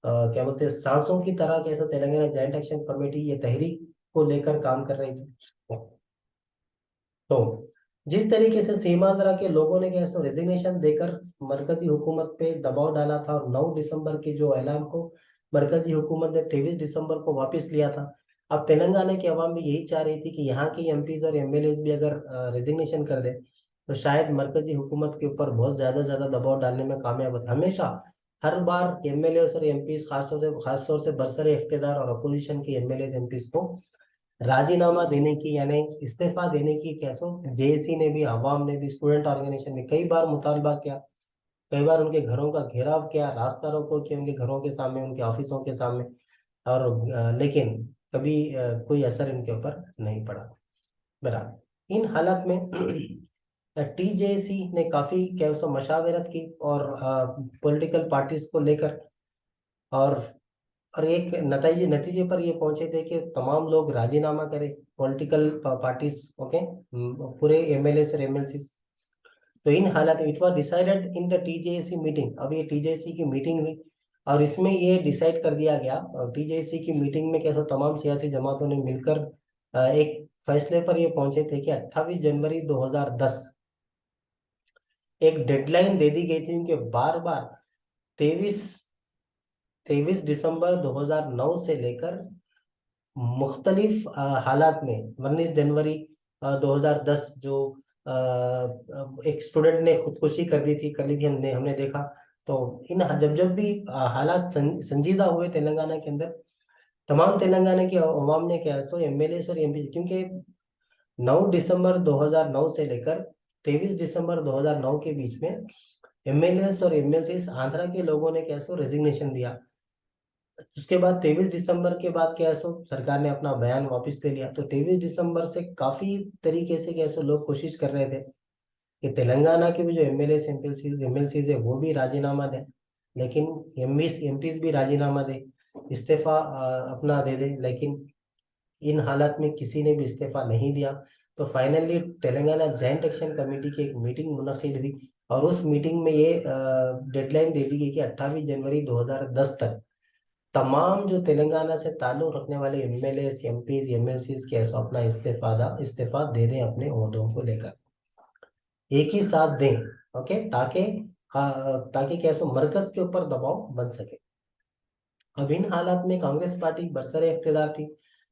क्या बोलते हैं सांसों की तरह कैसे तेलंगाना जॉइंट एक्शन कमेटी ये तहरीक को लेकर काम कर रही थी। तो जिस तरीके से सीमांध्रा के लोगों ने कैसे रेजिग्नेशन देकर मरकजी हुकूमत पे दबाव डाला था, और 9 दिसंबर के जो ऐलान को मरकजी हुकूमत ने 23 दिसंबर को वापस लिया था, अब तेलंगाना की आवाम भी यही चाह रही थी कि यहाँ के एमपीज और एमएलए भी अगर रेजिग्नेशन कर दे तो शायद मरकजी हुकूमत के ऊपर बहुत ज्यादा दबाव डालने में कामयाब होता। हमेशा हर बार एमएलए और एमपीज खासतौर से बरसर इख्तियार और अपोजिशन के एमएलए एमपीज को राजीनामा देने की यानी इस्तीफा देने की कैसो जेएसी ने भी, अवाम ने भी, स्टूडेंट ऑर्गेनाइजेशन ने कई बार मुतालबा किया, कई बार उनके घरों का घेराव किया, रास्ता रोको किया उनके घरों के सामने, उनके ऑफिसों के सामने, और लेकिन कभी कोई असर इनके ऊपर नहीं पड़ा। बहरहाल इन हालात में टीजेसी ने काफी क्या उसको मशावरत की और पॉलिटिकल पार्टीज को लेकर, और एक नतीजे नतीजे पर ये पहुंचे थे कि तमाम लोग राजीनामा करें, पॉलिटिकल पार्टीज, ओके, पूरे एमएलए और एमएलसी। तो इन हालात it was decided in the TJC meeting, अब ये टीजेसी की मीटिंग हुई और इसमें ये डिसाइड कर दिया गया, टीजेसी की मीटिंग में कैसे तमाम सियासी जमातों ने मिलकर एक फैसले पर ये पहुंचे थे कि 28 जनवरी 2010 एक डेडलाइन दे दी गई थी, क्योंकि बार बार 23 23 दिसंबर 2009 से लेकर मुख्तलिफ हालात में 19 जनवरी 2010 जो एक स्टूडेंट ने खुदकुशी कर दी थी, कर ली थी, हमने देखा। तो इन जब जब भी हालात संजीदा हुए तेलंगाना के अंदर, तमाम तेलंगाना की अवाम ने क्या है सो एमएलए और एमपी, क्योंकि 9 दिसंबर 2009 से लेकर 23 दिसंबर 2009 के बीच में एमएलए और एमएलसी आंध्रा के लोगों ने क्या सो रेजिग्नेशन दिया। उसके बाद 23 दिसंबर के बाद क्या है सो सरकार ने अपना बयान वापस ले लिया। तो 23 दिसंबर से काफी तरीके से क्या सो लोग कोशिश कर रहे थे कि तेलंगाना के भी जो एमएलए एमएलसी है वो भी राजीनामा दें, लेकिन एमपीज भी राजीनामा दे, इस्तीफा अपना दे दे, लेकिन इन हालात में किसी ने भी इस्तीफा नहीं दिया। तो finally Telangana joint action committee की एक मीटिंग मुनक्किद हुई और उस मीटिंग में ये डेडलाइन दे दी गई कि 28 जनवरी 2010 तक तमाम जो तेलंगाना से ताल्लुक रखने वाले एमएलए एमपीज एमएलसी के ऐसा अपना इस्तीफा दे दें अपने ओहदों को लेकर, एक ही साथ दें। ओके, ताकि क्या सो मरकज के ऊपर दबाव बन सके। अब इन हालात में कांग्रेस पार्टी बरसरे इख्तियार थी,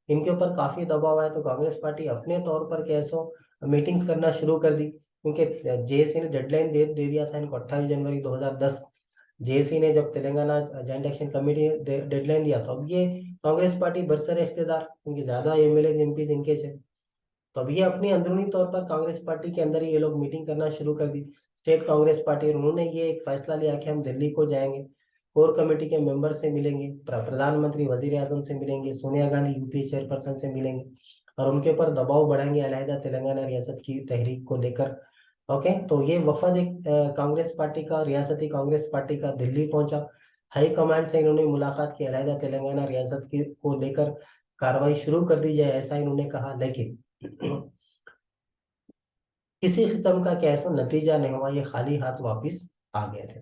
इनके ऊपर काफी दबाव आया, तो कांग्रेस पार्टी अपने तौर पर कैसो मीटिंग्स करना शुरू कर दी, क्योंकि जेएससी ने डेडलाइन दे दिया था इनको 28 जनवरी 2010। जेएससी ने जब तेलंगाना जॉइंट एक्शन कमेटी ने डेडलाइन दिया, तो अब ये कांग्रेस पार्टी बरसरे इख्तियार, क्योंकि ज्यादा एमएलए एमपी इनके थे, तो अब ये अपनी अंदरूनी तौर पर कांग्रेस पार्टी के अंदर ही ये लोग मीटिंग करना शुरू कर दी, स्टेट कांग्रेस पार्टी। और उन्होंने ये एक फैसला लिया कि हम दिल्ली को जाएंगे, कोर कमेटी के मेंबर से मिलेंगे, प्रधानमंत्री वजीर आजम से मिलेंगे, सोनिया गांधी यूपीए चेयरपर्सन से मिलेंगे और उनके ऊपर दबाव बढ़ाएंगे अलहदा तेलंगाना रियासत की तहरीक को लेकर। ओके, तो ये वफद एक कांग्रेस पार्टी का, रियासती कांग्रेस पार्टी का दिल्ली पहुंचा, हाई कमांड से इन्होंने मुलाकात की, अलहदा तेलंगाना रियासत की को लेकर कार्रवाई शुरू कर दी जाए ऐसा इन्होंने कहा, लेकिन किसी किस्म का क्या है नतीजा नहीं हुआ, ये खाली हाथ वापिस आ गए थे।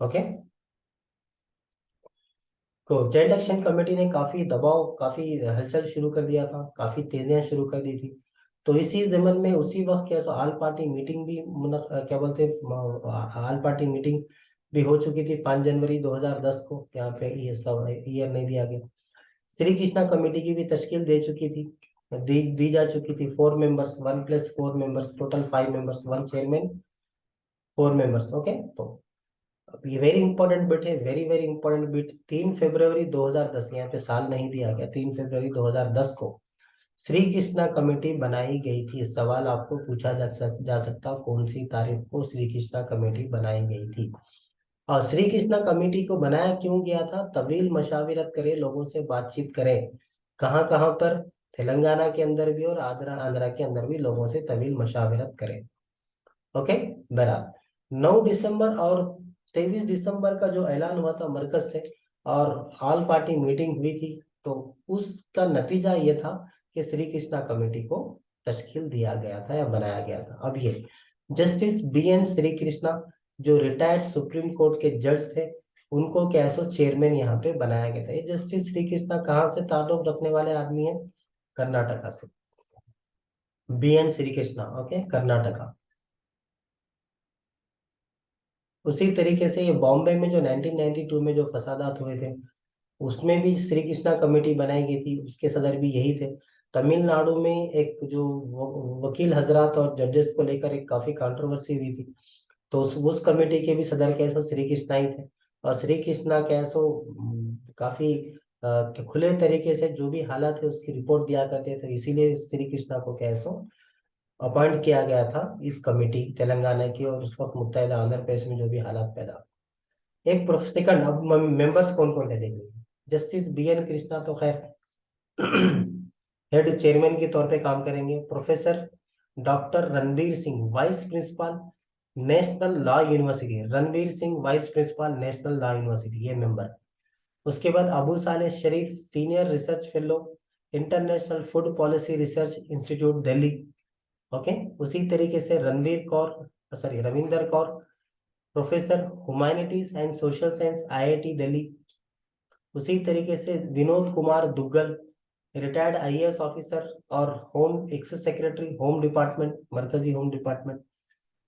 ओके, तो जेट एक्शन कमेटी ने काफी दबाव, काफी हलचल शुरू कर दिया था, काफी तेजियां शुरू कर दी थी। तो इसी जमन में उसी वक्त क्या ऑल पार्टी मीटिंग भी क्या बोलते ऑल पार्टी मीटिंग भी हो चुकी थी 5 जनवरी 2010 को, यहाँ पे ये सब ईयर नहीं दिया गया। श्री कृष्णा कमेटी की भी तश्कील दे चुकी थी, दी जा चुकी थी, 4 members, 1+4 members, total 5 members, 1 chairman, 4 members. Okay, तो अब ये वेरी इंपॉर्टेंट बिट है, वेरी वेरी इंपॉर्टेंट बिट। 3 फरवरी 2010, यहाँ पे साल नहीं दिया गया, 3 फरवरी 2010 को श्री कृष्णा कमेटी बनाई गई थी। सवाल आपको पूछा जा सकता कौन सी तारीख को श्री कृष्णा कमेटी बनाई गई थी। और श्री कृष्णा कमेटी को बनाया क्यों गया था? तवील मशाविरत करे, लोगों से बातचीत करें, कहाँ कहाँ पर, तेलंगाना के अंदर भी और आंध्रा आंध्रा के अंदर भी लोगों से तवील मशाविरत करें। ओके, बराबर 9 दिसंबर और 23 दिसंबर का जो ऐलान हुआ था मरकज से और ऑल पार्टी मीटिंग हुई थी, तो उसका नतीजा ये था कि श्री कृष्णा कमेटी को तश्कील दिया गया था या बनाया गया था। अब ये जस्टिस बीएन श्री कृष्णा जो रिटायर्ड सुप्रीम कोर्ट के जज थे, उनको क्या सो चेयरमैन यहाँ पे बनाया गया था। ये जस्टिस श्री कृष्णा कहाँ से ताल्लुक रखने वाले आदमी है? कर्नाटका से, बीएन श्री कृष्णा। ओके, कर्नाटका। उसी तरीके से ये बॉम्बे में जो 1992 में जो फसादात हुए थे, उसमें भी श्री कृष्णा कमेटी बनाई गई थी, उसके सदर भी यही थे। तमिलनाडु में एक जो वकील हजरात और जजेस को लेकर एक काफी कंट्रोवर्सी हुई थी, तो उस कमेटी के भी सदर क्या है सो श्री कृष्णा ही थे। और श्री कृष्णा क्या है सो काफी खुले तरीके से जो भी हालात है उसकी रिपोर्ट दिया करते थे, इसीलिए श्री कृष्णा को क्या है सो अपॉइंट किया गया था इस कमेटी तेलंगाना की, और उस वक्त मुत्तहिदा आंध्र प्रदेश में जो भी हालात पैदा। एक सेकंड, अब मेंबर्स कौन कौन थे देख लीजिए। जस्टिस बीएन कृष्णा तो खैर हेड चेयरमैन के तौर पे काम करेंगे। Professor doctor Ranbir Singh, vice principal, National Law University, Ranbir Singh vice principal, National Law University, ये मेंबर। उसके बाद Abu Saleh Sharif, senior research fellow, International Food Policy Research Institute Delhi. Okay, उसी तरीके से Ranvir Kaur, sorry Ravinder Kaur, professor humanities and social science, IIT Delhi. उसी तरीके से Vinod Kumar Duggal, retired IAS officer और home ex secretary, home department, मरकजी होम डिपार्टमेंट।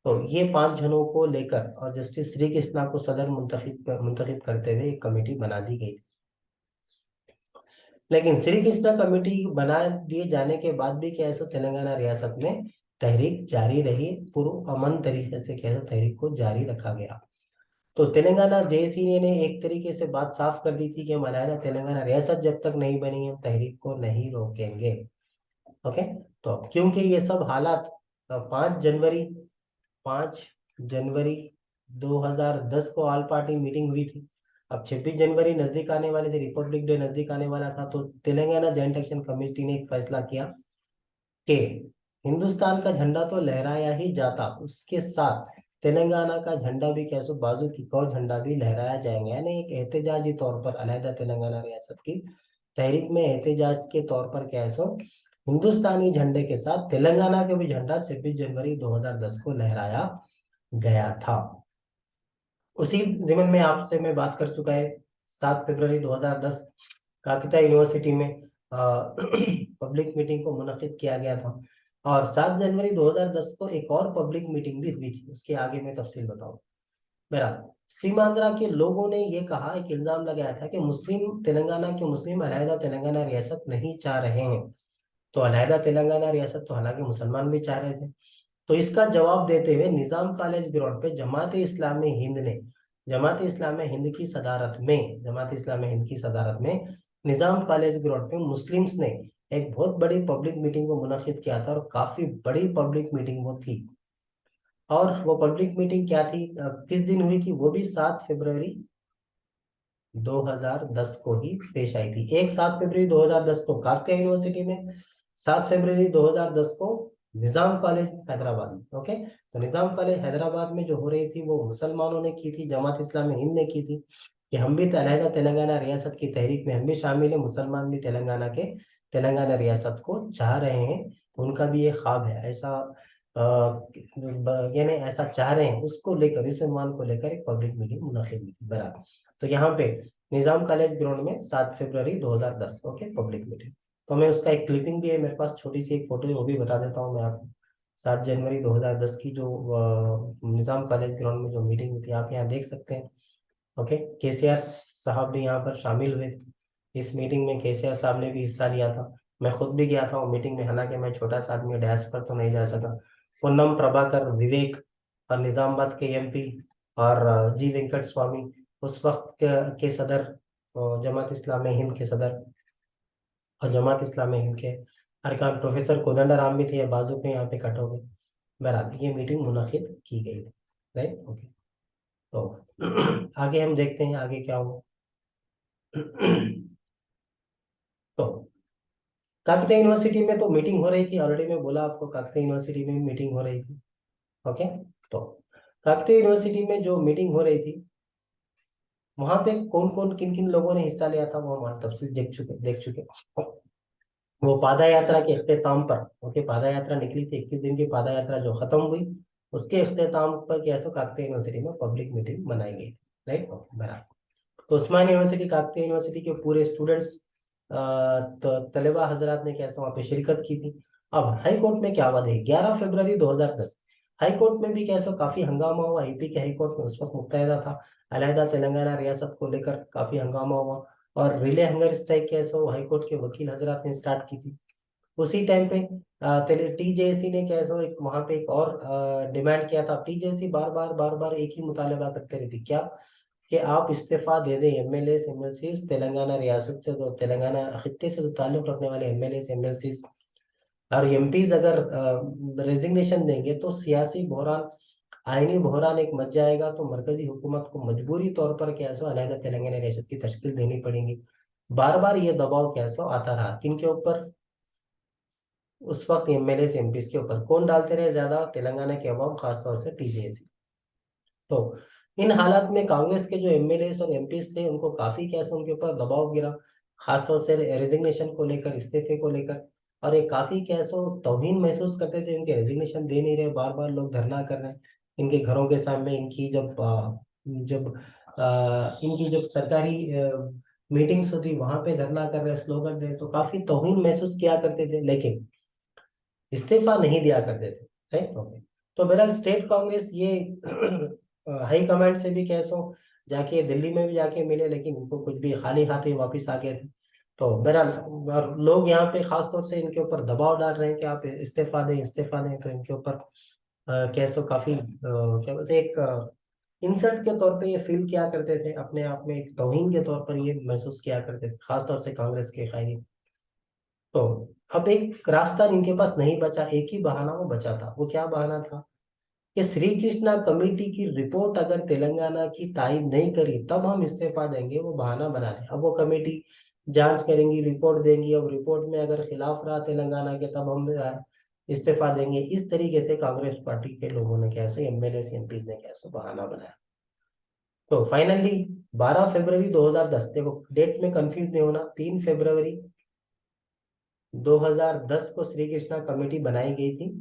तो ये 5 जनों को लेकर और जस्टिस श्री कृष्णा को सदर मुंतखब करते हुए एक कमेटी बना दी गई। लेकिन श्री कृष्णा कमेटी बना दिए जाने के बाद भी क्या है तेलंगाना रियासत में तहरीक जारी रही, पूर्व अमन तरीके से क्या है तहरीक को जारी रखा गया। तो तेलंगाना जेएसी ने एक तरीके से बात साफ कर दी थी कि हम अलहदा तेलंगाना रियासत जब तक नहीं बनी हम तहरीक को नहीं रोकेंगे। ओके। तो क्योंकि ये सब हालात 5 जनवरी 5 जनवरी 2010 को ऑल पार्टी मीटिंग हुई थी। अब 26 जनवरी नजदीक आने वाले थे, रिपब्लिक डे नजदीक आने वाला था, तो तेलंगाना जॉइंट एक्शन कमेटी ने एक फैसला किया कि हिंदुस्तान का झंडा तो लहराया ही जाता, उसके साथ तेलंगाना का झंडा भी कैसो बाजू की और झंडा भी लहराया जाएंगे, यानी एक एहतजाजी तौर पर अलहदा तेलंगाना रियासत की तहरीक में एहतजाज के तौर पर कैसो हिंदुस्तानी झंडे के साथ तेलंगाना का भी झंडा 26 जनवरी 2010 को लहराया गया था। उसी जिमन में आपसे मैं बात कर चुका है। 7 फरवरी 2010 काकिता यूनिवर्सिटी में पब्लिक मीटिंग को मुनक्किद किया गया था, और 7 जनवरी 2010 को एक और पब्लिक मीटिंग भी हुई थी, उसके आगे मैं तफसील बताऊं। मेरा सीमांध्रा के लोगों ने ये कहा, एक इल्जाम लगाया था कि मुस्लिम तेलंगाना के मुस्लिम अलहदा तेलंगाना रियासत नहीं चाह रहे हैं। तो अलहदा तेलंगाना रियासत तो हालांकि मुसलमान भी चाह रहे थे। तो इसका जवाब देते हुए निजाम कॉलेज ग्राउंड पे जमात इस्लामी हिंद की सदारत में निजाम कॉलेज ग्राउंड पे मुस्लिम्स ने एक बहुत बड़ी पब्लिक मीटिंग को मुनक्किद किया था, और काफी बड़ी पब्लिक मीटिंग वो थी। और वो पब्लिक मीटिंग क्या थी, किस दिन हुई थी, वो भी 7 फरवरी 2010 को ही पेश आई थी। एक 7 फरवरी 2010 को काकतीय यूनिवर्सिटी में, 7 फरवरी 2010 को निजाम कॉलेज हैदराबाद में। ओके। तो निजाम कॉलेज हैदराबाद में जो हो रही थी वो मुसलमानों ने की थी, जमात इस्लामी हिंद ने की थी कि हम भी अलहदा तेलंगाना रियासत की तहरीक में हम भी शामिल है, मुसलमान भी तेलंगाना रियासत को चाह रहे हैं, उनका भी ये ख्वाब है, ऐसा यानी ऐसा चाह रहे हैं, उसको लेकर इस उन्वान को लेकर एक पब्लिक मीटिंग मुनक्किद हुई थी। बराबर। तो यहाँ पे निजाम कॉलेज ग्राउंड में 7 फरवरी 2010 ओके पब्लिक मीटिंग। तो मैं उसका एक क्लिपिंग भी है मेरे पास, छोटी सी एक फोटो है, वो भी बता देता हूँ मैं आपको। 7 जनवरी 2010 की जो निजाम कॉलेज ग्राउंड में जो मीटिंग हुई थी, आप यहाँ देख सकते हैं। ओके। केसीआर साहब भी यहाँ पर शामिल हुए थे इस मीटिंग में, केसीआर साहब ने भी हिस्सा लिया था। मैं खुद भी गया था वो मीटिंग में, हालांकि मैं छोटा सा आदमी डैश पर तो नहीं जा सका। पुन्नम प्रभाकर विवेक और निजामाबाद के एमपी और जी वेंकट स्वामी उस वक्त के सदर, जमात इस्लामी हिंद के सदर, और जमात इस्लामी हिंद के अरकान प्रोफेसर कोदंडा राम भी थे, बाजू पे यहाँ पे कट हो गए। बहरहाल ये मीटिंग मुनक्किद की गई थी। राइट। ओके। तो आगे हम देखते हैं आगे क्या हुआ। तो काकतीय यूनिवर्सिटी में तो मीटिंग हो रही थी, ऑलरेडी मैं बोला आपको काकतीय यूनिवर्सिटी में मीटिंग हो रही थी। ओके। तो काकतीय यूनिवर्सिटी में जो मीटिंग हो रही थी, वहां पे कौन कौन किन किन लोगों ने हिस्सा लिया था वो हम तफसील देख चुके। वो पादा यात्रा के अख्ताम पर, ओके, पादा यात्रा निकली थी 21 दिन की पादा यात्रा जो खत्म हुई, उसके अख्ताम पर क्या सो काकतीय यूनिवर्सिटी में पब्लिक मीटिंग बनाई गई। राइट। ओके। बराबर। तो उस्मानिया यूनिवर्सिटी काकतीय यूनिवर्सिटी के पूरे स्टूडेंट्स, तो तलबा हजरात ने कैसे वहाँ पे शिरकत की थी। अब हाई कोर्ट में क्या हुआ है, 11 फरवरी 2010 हाई कोर्ट में भी कैसे काफी हंगामा हुआ। यूपी के हाई कोर्ट में उस वक्त मुत्तहिदा था, अलहदा तेलंगाना रियासत को लेकर काफी हंगामा हुआ, और रिले हंगर स्ट्राइक कैसे हाई कोर्ट के वकील हजरात ने स्टार्ट की थी। उसी टाइम पे टीजेएसी ने कैसे एक वहां पे एक और डिमांड किया था। टीजेएसी बार बार एक ही मुतालबा करते रहती, क्या कि आप इस्तीफा दे दें एमएलए एमएलसी तेलंगाना रियासत से, तो तेलंगाना खित्ते से जो ताल्लुक रखने वाले एमएलए एमएलसी और एमपीज अगर रेजिग्नेशन देंगे तो सियासी बहरान, आईनी बहरान एक मच जाएगा, तो मरकजी हुकूमत को मजबूरी तौर पर क्या सो अलहदा तेलंगाना रियासत की तश्कील देनी पड़ेगी। बार बार ये दबाव क्या सो आता रहा, किनके ऊपर, उस वक्त एमएलए एमपीज के ऊपर। कौन डालते रहे ज्यादा, तेलंगाना के अवाम, खासतौर से टीजेएसी। तो इन हालात में कांग्रेस के जो एमएलए और एमपीज थे उनको काफी कैसे उनके ऊपर दबाव गिरा, खासतौर से रेजिग्नेशन को लेकर, इस्तीफे को लेकर। और ये काफी कैसे तौहीन महसूस करते थे, उनके रेजिग्नेशन दे नहीं रहे, बार बार लोग धरना कर रहे हैं इनके घरों के सामने। इनकी इनकी जब सरकारी मीटिंग्स होती वहां पे धरना कर रहे, स्लोगन दे, तो काफी तौहीन महसूस किया करते थे, लेकिन इस्तीफा नहीं दिया करते थे। राइट। ओके। तो बहरहाल स्टेट कांग्रेस ये हाई कमांड से भी कैसो जाके दिल्ली में भी जाके मिले, लेकिन उनको कुछ भी, खाली हाथ ही वापिस आ गए थे। तो बहरहाल और लोग यहाँ पे खास तौर से इनके ऊपर दबाव डाल रहे हैं कि आप इस्तीफा दें, तो इनके ऊपर कैसो काफी क्या बोलते हैं, एक इंसल्ट के तौर पे ये फील किया करते थे, अपने आप में एक तौहीन के तौर पर ये महसूस किया करते थे, खासतौर से कांग्रेस के कायदीन। तो अब एक रास्ता इनके पास नहीं बचा, एक ही बहाना वो बचा था। वो क्या बहाना था कि श्री कृष्णा कमेटी की रिपोर्ट अगर तेलंगाना की तायद नहीं करी तब हम इस्तीफा देंगे, वो बहाना बना लिया। अब वो कमेटी जांच करेंगी, रिपोर्ट देंगी, अब रिपोर्ट में अगर खिलाफ रहा तेलंगाना के तब हम इस्तीफा देंगे। इस तरीके से कांग्रेस पार्टी के लोगों ने कैसे, एमएलए एमपी ने कैसे बहाना बनाया। तो फाइनली 12 फरवरी 2010, देखो डेट में कंफ्यूज नहीं होना, 3 फरवरी 2010 को श्री कृष्णा कमेटी बनाई गई थी।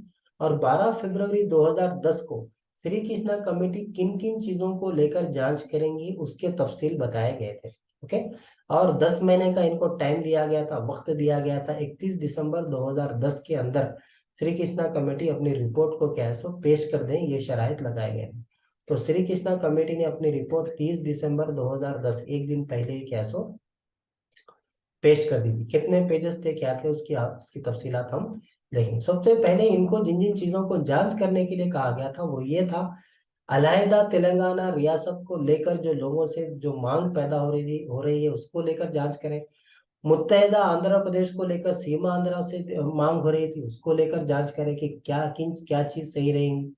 और 12 फरवरी 2010 को श्री कृष्णा कमेटी किन किन चीजों को लेकर जांच करेंगी उसके तफसील बताए गए थे। ओके। और 10 महीने का इनको टाइम दिया गया था, वक्त दिया गया था। 31 दिसंबर 2010 के अंदर श्री कृष्णा कमेटी अपनी रिपोर्ट को क्या सो पेश कर दें, ये शराइत लगाए गए थे। तो श्री कृष्णा कमेटी ने अपनी रिपोर्ट 30 दिसंबर 2010, एक दिन पहले ही क्या सो पेश कर दी थी। कितने पेजेस थे, क्या थे, उसकी तफसीलात हम देखेंगे। सबसे पहले इनको जिन जिन चीजों को जांच करने के लिए कहा गया था वो ये था, अलहदा तेलंगाना रियासत को लेकर जो लोगों से जो मांग पैदा हो रही है उसको लेकर जांच करें। मुत्तहदा आंध्र प्रदेश को लेकर सीमा आंध्रा से मांग हो रही थी, उसको लेकर जांच करें कि क्या चीज सही रहेगी।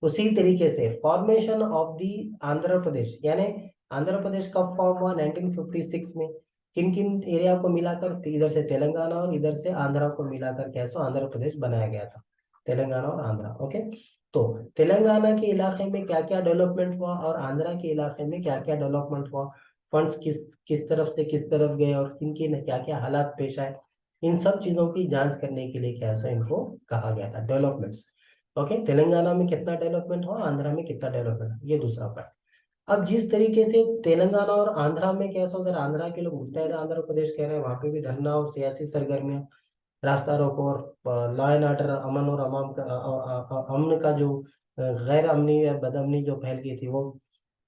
उसी तरीके से formation of the Andhra Pradesh, यानी आंध्र प्रदेश कब फॉर्म हुआ, 1956 में। किन किन एरिया को मिलाकर, इधर से तेलंगाना और इधर से आंध्रा को मिलाकर कैसे आंध्र प्रदेश बनाया गया था, तेलंगाना और आंध्रा। ओके। तो तेलंगाना के इलाके में क्या क्या डेवलपमेंट हुआ और आंध्रा के इलाके में क्या क्या डेवलपमेंट हुआ, फंड्स किस किस तरफ से किस तरफ गए और किन किन क्या क्या हालात पेश आए, इन सब चीजों की जांच करने के लिए कैसे इनको कहा गया था, डेवलपमेंट्स। ओके। तेलंगाना में कितना डेवलपमेंट हुआ, आंध्रा में कितना डेवलपमेंट हुआ, ये दूसरा पार्ट। अब जिस तरीके से तेलंगाना और आंध्रा में कैसा, उधर आंध्रा के लोग मुत्तहदा आंध्र प्रदेश कह रहे हैं, वहां पे भी धरना और सियासी सरगर्मियां, रास्ता रोको और लॉ एंड ऑर्डर, अमन और अमन का जो गैर अमनी या बदअमनी जो फैल गई थी वो।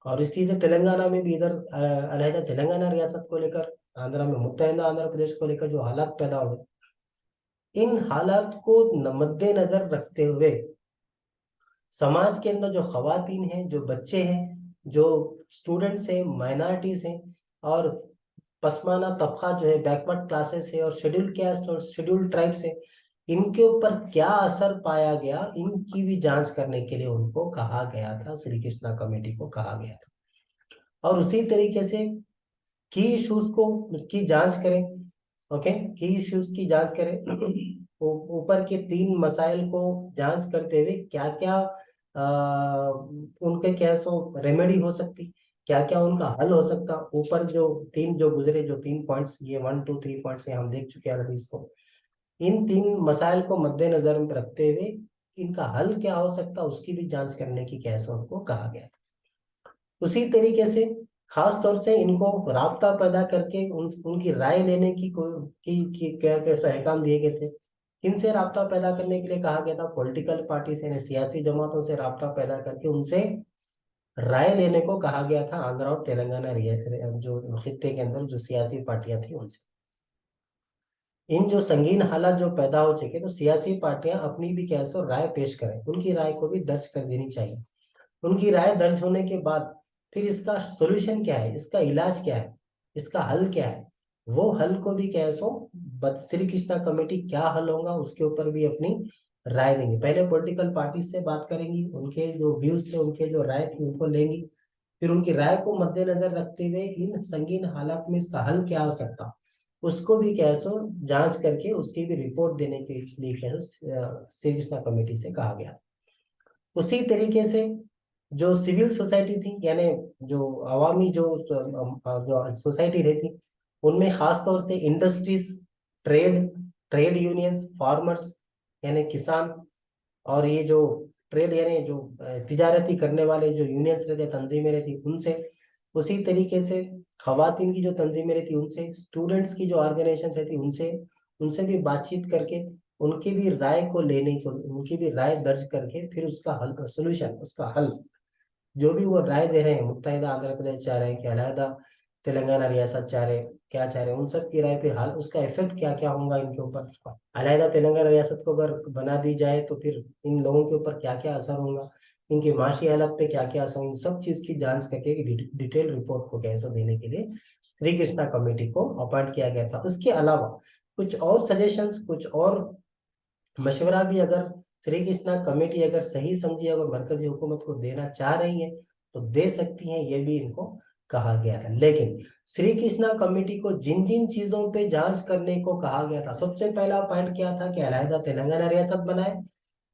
और इसी से तेलंगाना में भी इधर अलहदा तेलंगाना रियासत को लेकर, आंध्रा में मुत्तहदा आंध्र प्रदेश को लेकर जो हालात पैदा हुए, इन हालात को मद्देनजर रखते हुए समाज के अंदर जो खवातीन हैं, जो बच्चे हैं, जो स्टूडेंट्स हैं, माइनॉरिटीज हैं, और पसमाना तबका जो है, बैकवर्ड क्लासेस है, और शेड्यूल कास्ट और शेड्यूल ट्राइब्स है, इनके ऊपर क्या असर पाया गया, इनकी भी जांच करने के लिए उनको कहा गया था, श्री कृष्णा कमेटी को कहा गया था। और उसी तरीके से की इश्यूज को की जांच करें। ओके। की इश्यूज की जांच करें। ऊपर के 3 मसाइल को जांच करते हुए क्या क्या उनके क्या सो रेमेडी हो सकती, क्या क्या उनका हल हो सकता। ऊपर जो 3 जो गुजरे, जो 3 पॉइंट्स, ये 1 2 3 पॉइंट्स हम देख चुके हैं अभी इसको। इन 3 मसाइल को मद्देनजर में रखते हुए इनका हल क्या हो सकता, उसकी भी जांच करने की कैसे उनको कहा गया। उसी तरीके से खास तौर से इनको राब्ता पैदा करके उनकी राय लेने की क्या कैसे अहकाम दिए गए थे। किनसे राब्ता पैदा करने के लिए कहा गया था, पॉलिटिकल पार्टी से, सियासी जमातों से राब्ता पैदा करके उनसे राय लेने को कहा गया था, आंध्र और तेलंगाना रियासत जो खित्ते के अंदर जो सियासी पार्टियां थी उनसे। इन जो संगीन हालात जो पैदा हो चुके, तो सियासी पार्टियां अपनी भी क्या सो राय पेश करें, उनकी राय को भी दर्ज कर देनी चाहिए। उनकी राय दर्ज होने के बाद फिर इसका सोल्यूशन क्या है, इसका इलाज क्या है, इसका हल क्या है, वो हल को भी क्या है सो श्री कृष्णा कमेटी क्या हल होगा उसके ऊपर भी अपनी राय देंगे। पहले पॉलिटिकल पार्टी से बात करेंगी, उनके जो व्यूज थे, उनके जो राय थी उनको लेंगी। फिर उनकी राय को मद्देनजर रखते हुए इन संगीन हालात में इसका हल क्या हो सकता, उसको भी क्या है सो जांच करके उसकी भी रिपोर्ट देने के लिए क्या है श्री कृष्णा कमेटी से कहा गया। उसी तरीके से जो सिविल सोसाइटी थी, यानी जो अवामी जो सोसाइटी रहती, उनमें खास तौर से industries, trade trade unions, farmers यानी किसान, और ये जो ट्रेड यानी जो तिजारती करने वाले जो यूनियंस रहते, तंजीमें रहती, उनसे। उसी तरीके से खवातीन की जो तंजीमें रहती उनसे, स्टूडेंट्स की जो ऑर्गेनाइजेशन रहती उनसे, उनसे भी बातचीत करके उनकी भी राय को लेने को, उनकी भी राय दर्ज करके फिर उसका हल, सोल्यूशन, उसका हल, जो भी वो राय दे रहे हैं, मुत्तहिदा आंध्र प्रदेश चाह रहे हैं कि अलहदा तेलंगाना रियासत चाह रहे हैं, क्या चाह रहे हैं, उन सब की राय फिर हाल, उसका इफेक्ट क्या क्या होगा इनके ऊपर। अलहदा तेलंगाना रियासत को अगर बना दी जाए तो फिर इन लोगों के ऊपर क्या क्या असर होगा, इनकी माशी हालत पे क्या क्या असर, इन सब चीज की जांच करके डिटेल रिपोर्ट को कैसे देने के लिए श्री कृष्णा कमेटी को अपॉइंट किया गया था। उसके अलावा कुछ और सजेशंस, कुछ और मशवरा भी अगर श्री कृष्णा कमेटी अगर सही समझी, अगर मरकजी हुकूमत को देना चाह रही है तो दे सकती हैं, ये भी इनको कहा गया था। लेकिन श्री कृष्णा कमेटी को जिन जिन चीजों पे जांच करने को कहा गया था, सबसे पहला पॉइंट क्या था कि अलहदा तेलंगाना रियासत बनाए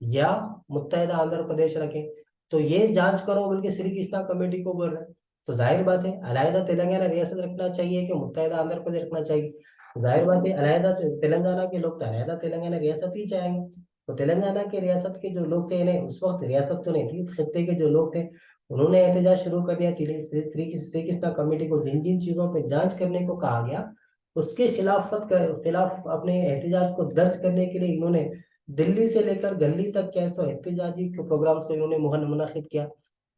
या मुत्तहिदा आंध्र प्रदेश रखें। तो ये जांच करो बोल के श्री कृष्णा कमेटी को बोल रहे हैं। तो जाहिर बात है अलहदा तेलंगाना रियासत रखना चाहिए कि मुत्तहिदा आंध्र प्रदेश रखना चाहिए। जाहिर बात है अलहदा तेलंगाना के लोग तो अलहदा तेलंगाना रियासत ही चाहेंगे। तो तेलंगाना के रियासत के जो लोग थे, इन्हें उस वक्त रियासत तो नहीं थी, खत्ते के जो लोग थे उन्होंने एहतजाज शुरू कर दिया। श्री कृष्णा कमेटी को जिन जिन चीजों पे जांच करने को कहा गया उसके खिलाफ अपने एहतजाज को दर्ज करने के लिए इन्होंने दिल्ली से लेकर गली तक कैसे एहतजाजी प्रोग्राम को इन्होंने मुनक़िद किया।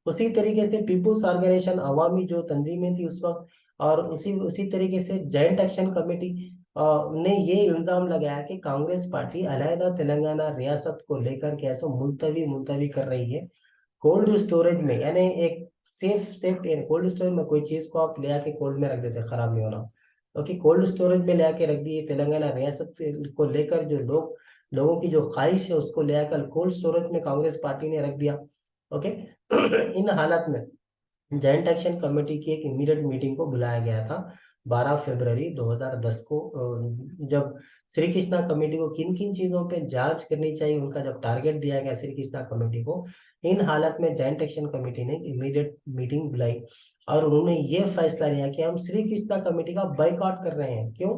उसी तरीके से पीपुल्स ऑर्गेनाइजेशन, अवामी जो तंजीमें थी उस वक्त, और उसी उसी तरीके से जॉइंट एक्शन कमेटी ने ये इल्जाम लगाया कि कांग्रेस पार्टी अलहदा तेलंगाना रियासत को लेकर कैसे मुलतवी मुलतवी कर रही है कोल्ड स्टोरेज में। यानी एक सेफ कोल्ड स्टोरेज में कोई चीज को आप ले आके कोल्ड में रख देते, खराब नहीं होना, क्योंकि कोल्ड स्टोरेज में ले आके रख दिए। तेलंगाना रियासत को लेकर जो लोगों की जो ख्वाहिश है उसको ले आकर कोल्ड स्टोरेज में कांग्रेस पार्टी ने रख दिया। ओके। इन हालत में जॉइंट एक्शन कमेटी की एक इमीडिएट मीटिंग को बुलाया गया था 12 फरवरी 2010 को। जब श्री कृष्णा कमेटी को किन किन चीजों पे जांच करनी चाहिए, उनका जब टारगेट दिया गया श्री कृष्णा कमेटी को, इन हालत में जॉइंट एक्शन कमेटी ने इमीडिएट मीटिंग बुलाई और उन्होंने ये फैसला लिया कि हम श्री कृष्णा कमेटी का बाइकआउट कर रहे हैं। क्यों?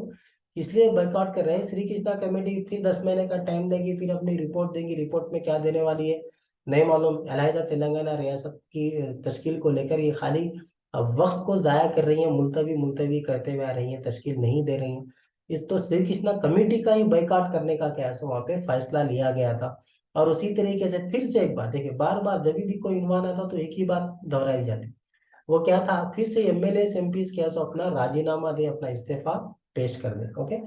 इसलिए बाइकआउट कर रहे हैं, श्री कृष्णा कमेटी फिर 10 महीने का टाइम लेगी, फिर अपनी रिपोर्ट देंगी। रिपोर्ट में क्या देने वाली है नहीं मालूम। अलहदा तेलंगाना रियासत की तश्कील को लेकर ये खाली अब वक्त को जाया कर रही है, मुलतवी मुलतवी करते हुए आ रही है, तश्कील नहीं दे रही है। इस तो श्री कृष्णा कमेटी का ही बाइकआउट करने का क्या है वहां पे फैसला लिया गया था। और उसी तरीके से फिर से एक बात देखिए, बार बार जब भी कोई इन्वान आता तो एक ही बात दोहराई जाती, वो क्या था, फिर से एमएलए एमपी क्या अपना राजीनामा दे, अपना इस्तीफा पेश कर दे। ओके।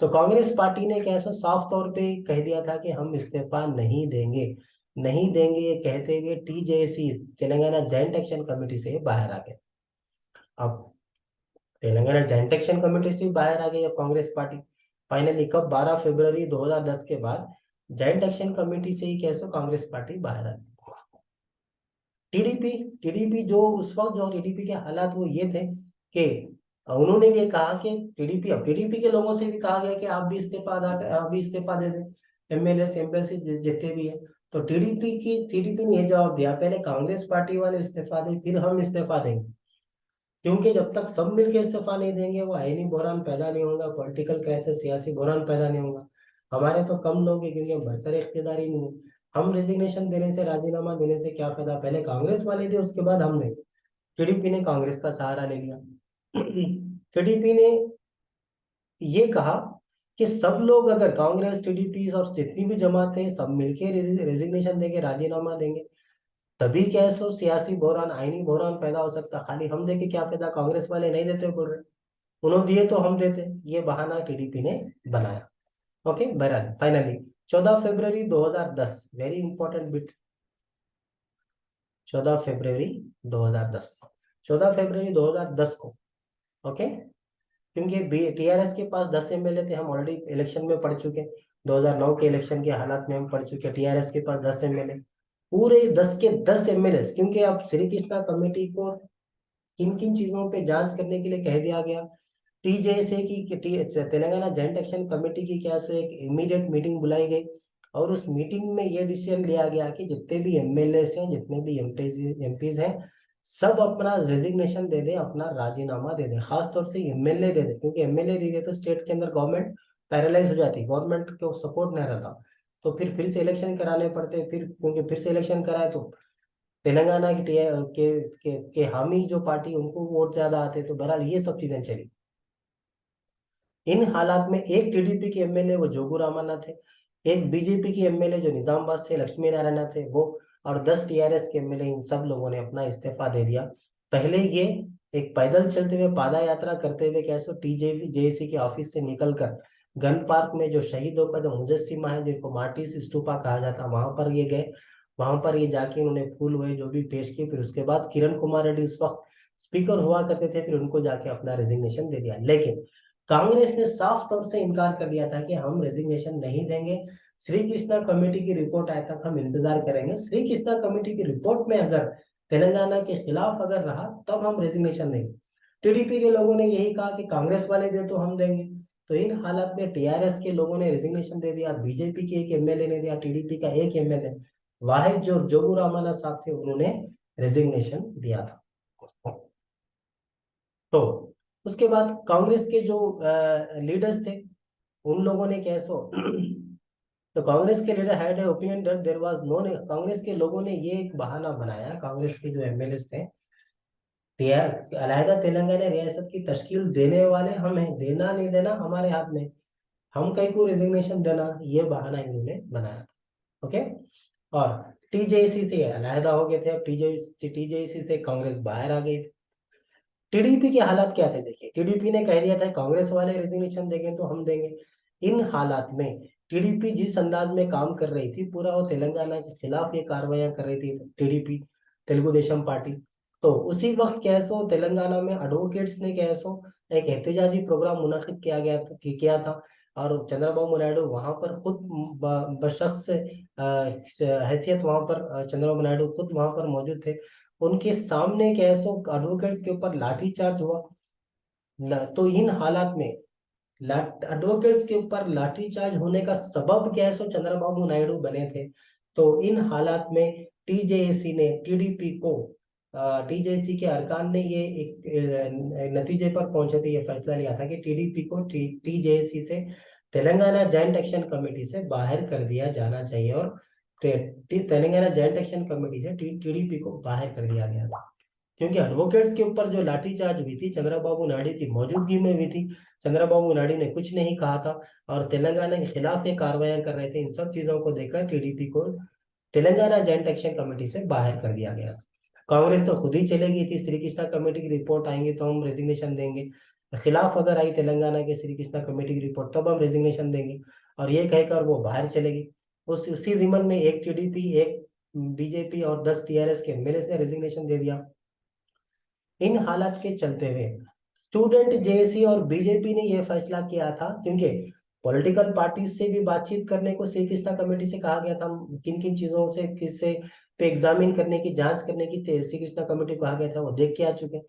तो कांग्रेस पार्टी ने क्या साफ तौर पे कह दिया था कि हम इस्तीफा नहीं देंगे, नहीं देंगे, ये कहते हुए टीजेसी तेलंगाना जॉइंट एक्शन कमेटी से बाहर आ गए। अब तेलंगाना जॉइंट एक्शन कमेटी से बाहर आ गई अब कांग्रेस पार्टी फाइनली कब, 12 फरवरी 2010 के बाद जॉइंट एक्शन कमेटी से ही कैसे कांग्रेस पार्टी बाहर आ गई। टीडीपी टीडीपी जो उस वक्त जो टीडीपी के हालात वो ये थे कि उन्होंने ये कहा कि टीडीपी के लोगों से भी कहा गया कि आप भी इस्तीफा दे दें, एमएलए एमपी जितने भी है। तो टीडीपी ने ये जवाब दिया, पहले कांग्रेस पार्टी वाले इस्तीफा दें फिर हम इस्तीफा देंगे, क्योंकि जब तक सब मिलकर इस्तीफा नहीं देंगे वो आईनी बहरान पैदा नहीं होगा, पॉलिटिकल क्राइसिस, सियासी बहरान पैदा नहीं होगा। हमारे तो कम लोग हैं क्योंकि हम बरसर इख्तियारी नहीं है। हम रेजिग्नेशन देने से, राजीनामा देने से क्या फायदा, पहले कांग्रेस वाले थे उसके बाद हमने। टीडीपी ने कांग्रेस का सहारा ले लिया। टीडीपी ने ये कहा कि सब लोग, अगर कांग्रेस टीडीपी और जितनी भी जमातें सब मिलके रेजिग्नेशन देंगे, राजीनामा देंगे, तभी क्या है सियासी बहरान, आईनी बहरान पैदा हो सकता। खाली हम देके क्या फायदा, कांग्रेस वाले नहीं देते बोल रहे, उन्होंने दिए तो हम देते, ये बहाना टीडीपी ने बनाया। ओके। बहरहाल फाइनली 14 फरवरी 2010, वेरी इंपॉर्टेंट बिट, 14 फरवरी 2010, 14 फरवरी 2010 को। ओके। क्योंकि टीआरएस के पास 10 एमएलए थे, हम ऑलरेडी इलेक्शन में पढ़ चुके, 2009 के इलेक्शन के हालात में हम पढ़ चुके। टीआरएस के पास 10 एमएलए, पूरे 10 के 10 एमएलए, क्योंकि अब श्री कृष्णा कमेटी को किन किन चीजों पे जांच करने के लिए कह दिया गया, टीजेएसए की तेलंगाना जॉइंट एक्शन कमेटी की क्या से एक इमीडिएट मीटिंग बुलाई गई और उस मीटिंग में यह डिसीजन लिया गया कि जितने भी एमएलए हैं, जितने भी एमपीज हैं, सब अपना रेजिग्नेशन दे दें, अपना राजीनामा दे दें। खासतौर से एमएलए दे दें, क्योंकि एमएलए दे दे तो स्टेट के अंदर गवर्नमेंट पैरालाइज हो जाती, गवर्नमेंट को सपोर्ट नहीं रहता, तो फिर से इलेक्शन कराने पड़ते। फिर क्योंकि फिर से इलेक्शन कराए तो तेलंगाना की के हामी जो पार्टी उनको वोट ज्यादा आते, तो बहरहाल ये सब चीजें चली। इन हालात में एक टीडीपी के एमएलए वो जोगू रामन्ना थे, एक बीजेपी के एमएलए जो निजामाबाद से लक्ष्मी नारायण थे वो, और 10 टीआरएस के एमएलए, इन सब लोगों ने अपना इस्तीफा दे दिया। पहले ये एक पैदल चलते हुए पादा यात्रा करते हुए कैसे जेएसी के ऑफिस से निकलकर गन पार्क में जो शहीदों का जो मुजस्सिमा है, जिसको मार्टिस स्तूपा कहा जाता, वहां पर ये गए वहां पर ये जाके उन्होंने फूल हुए जो भी पेश किए। फिर उसके बाद किरण कुमार रेड्डी उस वक्त स्पीकर हुआ करते थे, फिर उनको जाके अपना रेजिग्नेशन दे दिया। लेकिन कांग्रेस ने साफ तौर से इनकार कर दिया था कि हम रेजिग्नेशन नहीं देंगे, श्री कृष्णा कमेटी की रिपोर्ट आए तक हम इंतजार करेंगे। श्री कृष्णा कमेटी की रिपोर्ट में अगर तेलंगाना के खिलाफ अगर रहा तब हम रेजिग्नेशन देंगे। टीडीपी के लोगों ने यही कहा कि कांग्रेस वाले दे तो हम देंगे। तो इन हालात में टीआरएस के लोगों ने रेजिग्नेशन दे दिया, बीजेपी के एक एमएलए ने दिया, टीडीपी का एक एमएलए वाहिद जो जोगू रामाना साहब थे उन्होंने रेजिग्नेशन दिया था। तो उसके बाद कांग्रेस के जो लीडर्स थे उन लोगों ने कैसो तो कांग्रेस के leader had a opinion that there was no, Congress के लोगों ने ये एक बहाना बनाया, कांग्रेस के जो एमएलए थे, अलहदा तेलंगाना रियासत की तश्कील देने वाले हम हैं, देना नहीं देना हमारे हाथ में, हम कहीं को रेजिग्नेशन देना, ये बहाना इन्होंने बनाया था। ओके। और टीजेसी से अलहदा हो गए थे। अब टीजेसी से कांग्रेस बाहर आ गई थी। टीडीपी के हालात क्या थे देखिए, टीडीपी ने कह दिया था कांग्रेस वाले रेजिग्नेशन देंगे तो हम देंगे। इन हालात में टीडीपी जिस अंदाज में काम कर रही थी, पूरा वो तेलंगाना के खिलाफ ये कार्रवाइयां कर रही थी टीडीपी, तेलुगु देशम पार्टी। तो उसी वक्त कैसो तेलंगाना में एडवोकेट्स ने कैसो एक एहतजाजी प्रोग्राम मुनक्किद किया था। और चंद्रबाबू नायडू वहां पर खुद बशख्स हैसियत वहां पर चंद्रबाबू नायडू खुद वहां पर मौजूद थे। उनके सामने कैसो एडवोकेट्स के ऊपर लाठीचार्ज हुआ। तो इन हालात में एडवोकेट्स के ऊपर लाठीचार्ज होने का सबब क्या है, सो चंद्रबाबू नायडू बने थे। तो इन हालात में टीजेएसी ने टीडीपी को, टीजेएसी के अरकान ने ये एक नतीजे पर पहुंचे थे, ये फैसला लिया था कि टीडीपी को टीजेएसी से तेलंगाना जॉइंट एक्शन कमेटी से बाहर कर दिया जाना चाहिए। और तेलंगाना जॉइंट एक्शन कमेटी से टीडीपी को बाहर कर दिया गया था, क्योंकि एडवोकेट्स के ऊपर जो लाठीचार्ज हुई थी चंद्रबाबू नायडू की मौजूदगी में हुई थी। चंद्रबाबू नायडू ने कुछ नहीं कहा था और तेलंगाना के खिलाफ ये कार्रवाई कर रहे थे। इन सब चीजों को देखकर टीडीपी को तेलंगाना जॉइंट एक्शन कमेटी से बाहर कर दिया गया। कांग्रेस तो खुद ही चले गई थी, श्री कृष्णा कमेटी की रिपोर्ट आएंगे तो हम रेजिग्नेशन देंगे, खिलाफ अगर आई तेलंगाना के श्री कृष्णा कमेटी की रिपोर्ट तब हम रेजिग्नेशन देंगे, और ये कहकर वो बाहर चलेगी। उसी रिमन में एक टीडीपी, एक बीजेपी और 10 टीआरएस के एमएलए ने रेजिग्नेशन दे दिया। इन हालात के चलते हुए स्टूडेंट जेएसी और बीजेपी ने यह फैसला किया था, क्योंकि पॉलिटिकल पार्टी से भी बातचीत करने को श्री कृष्णा कमेटी से कहा गया था, किन किन चीजों से किससे पे एग्जामिन करने की, जांच करने की श्री कृष्णा कमेटी को कहा गया था, वो देख के आ चुके।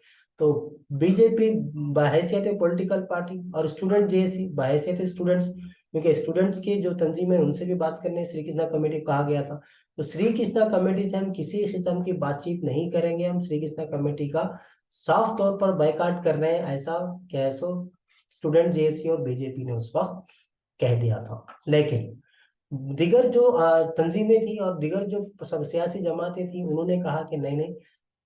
तो बीजेपी बहैसियत पॉलिटिकल पार्टी और स्टूडेंट जेएसी बहैसियत स्टूडेंट्स, क्योंकि स्टूडेंट्स की जो तंजीम है उनसे भी बात करने श्री कृष्णा कमेटी को कहा गया था। तो श्री कृष्णा कमेटी से हम किसी किस्म की बातचीत नहीं करेंगे, हम श्री कृष्णा कमेटी का साफ तौर पर बायकाट कर रहे हैं, ऐसा कैसो स्टूडेंट जेएसी और बीजेपी ने उस वक्त कह दिया था। लेकिन दिगर जो तंजीमें थी और दिगर जो सब सियासी जमातें थी उन्होंने कहा कि नहीं नहीं,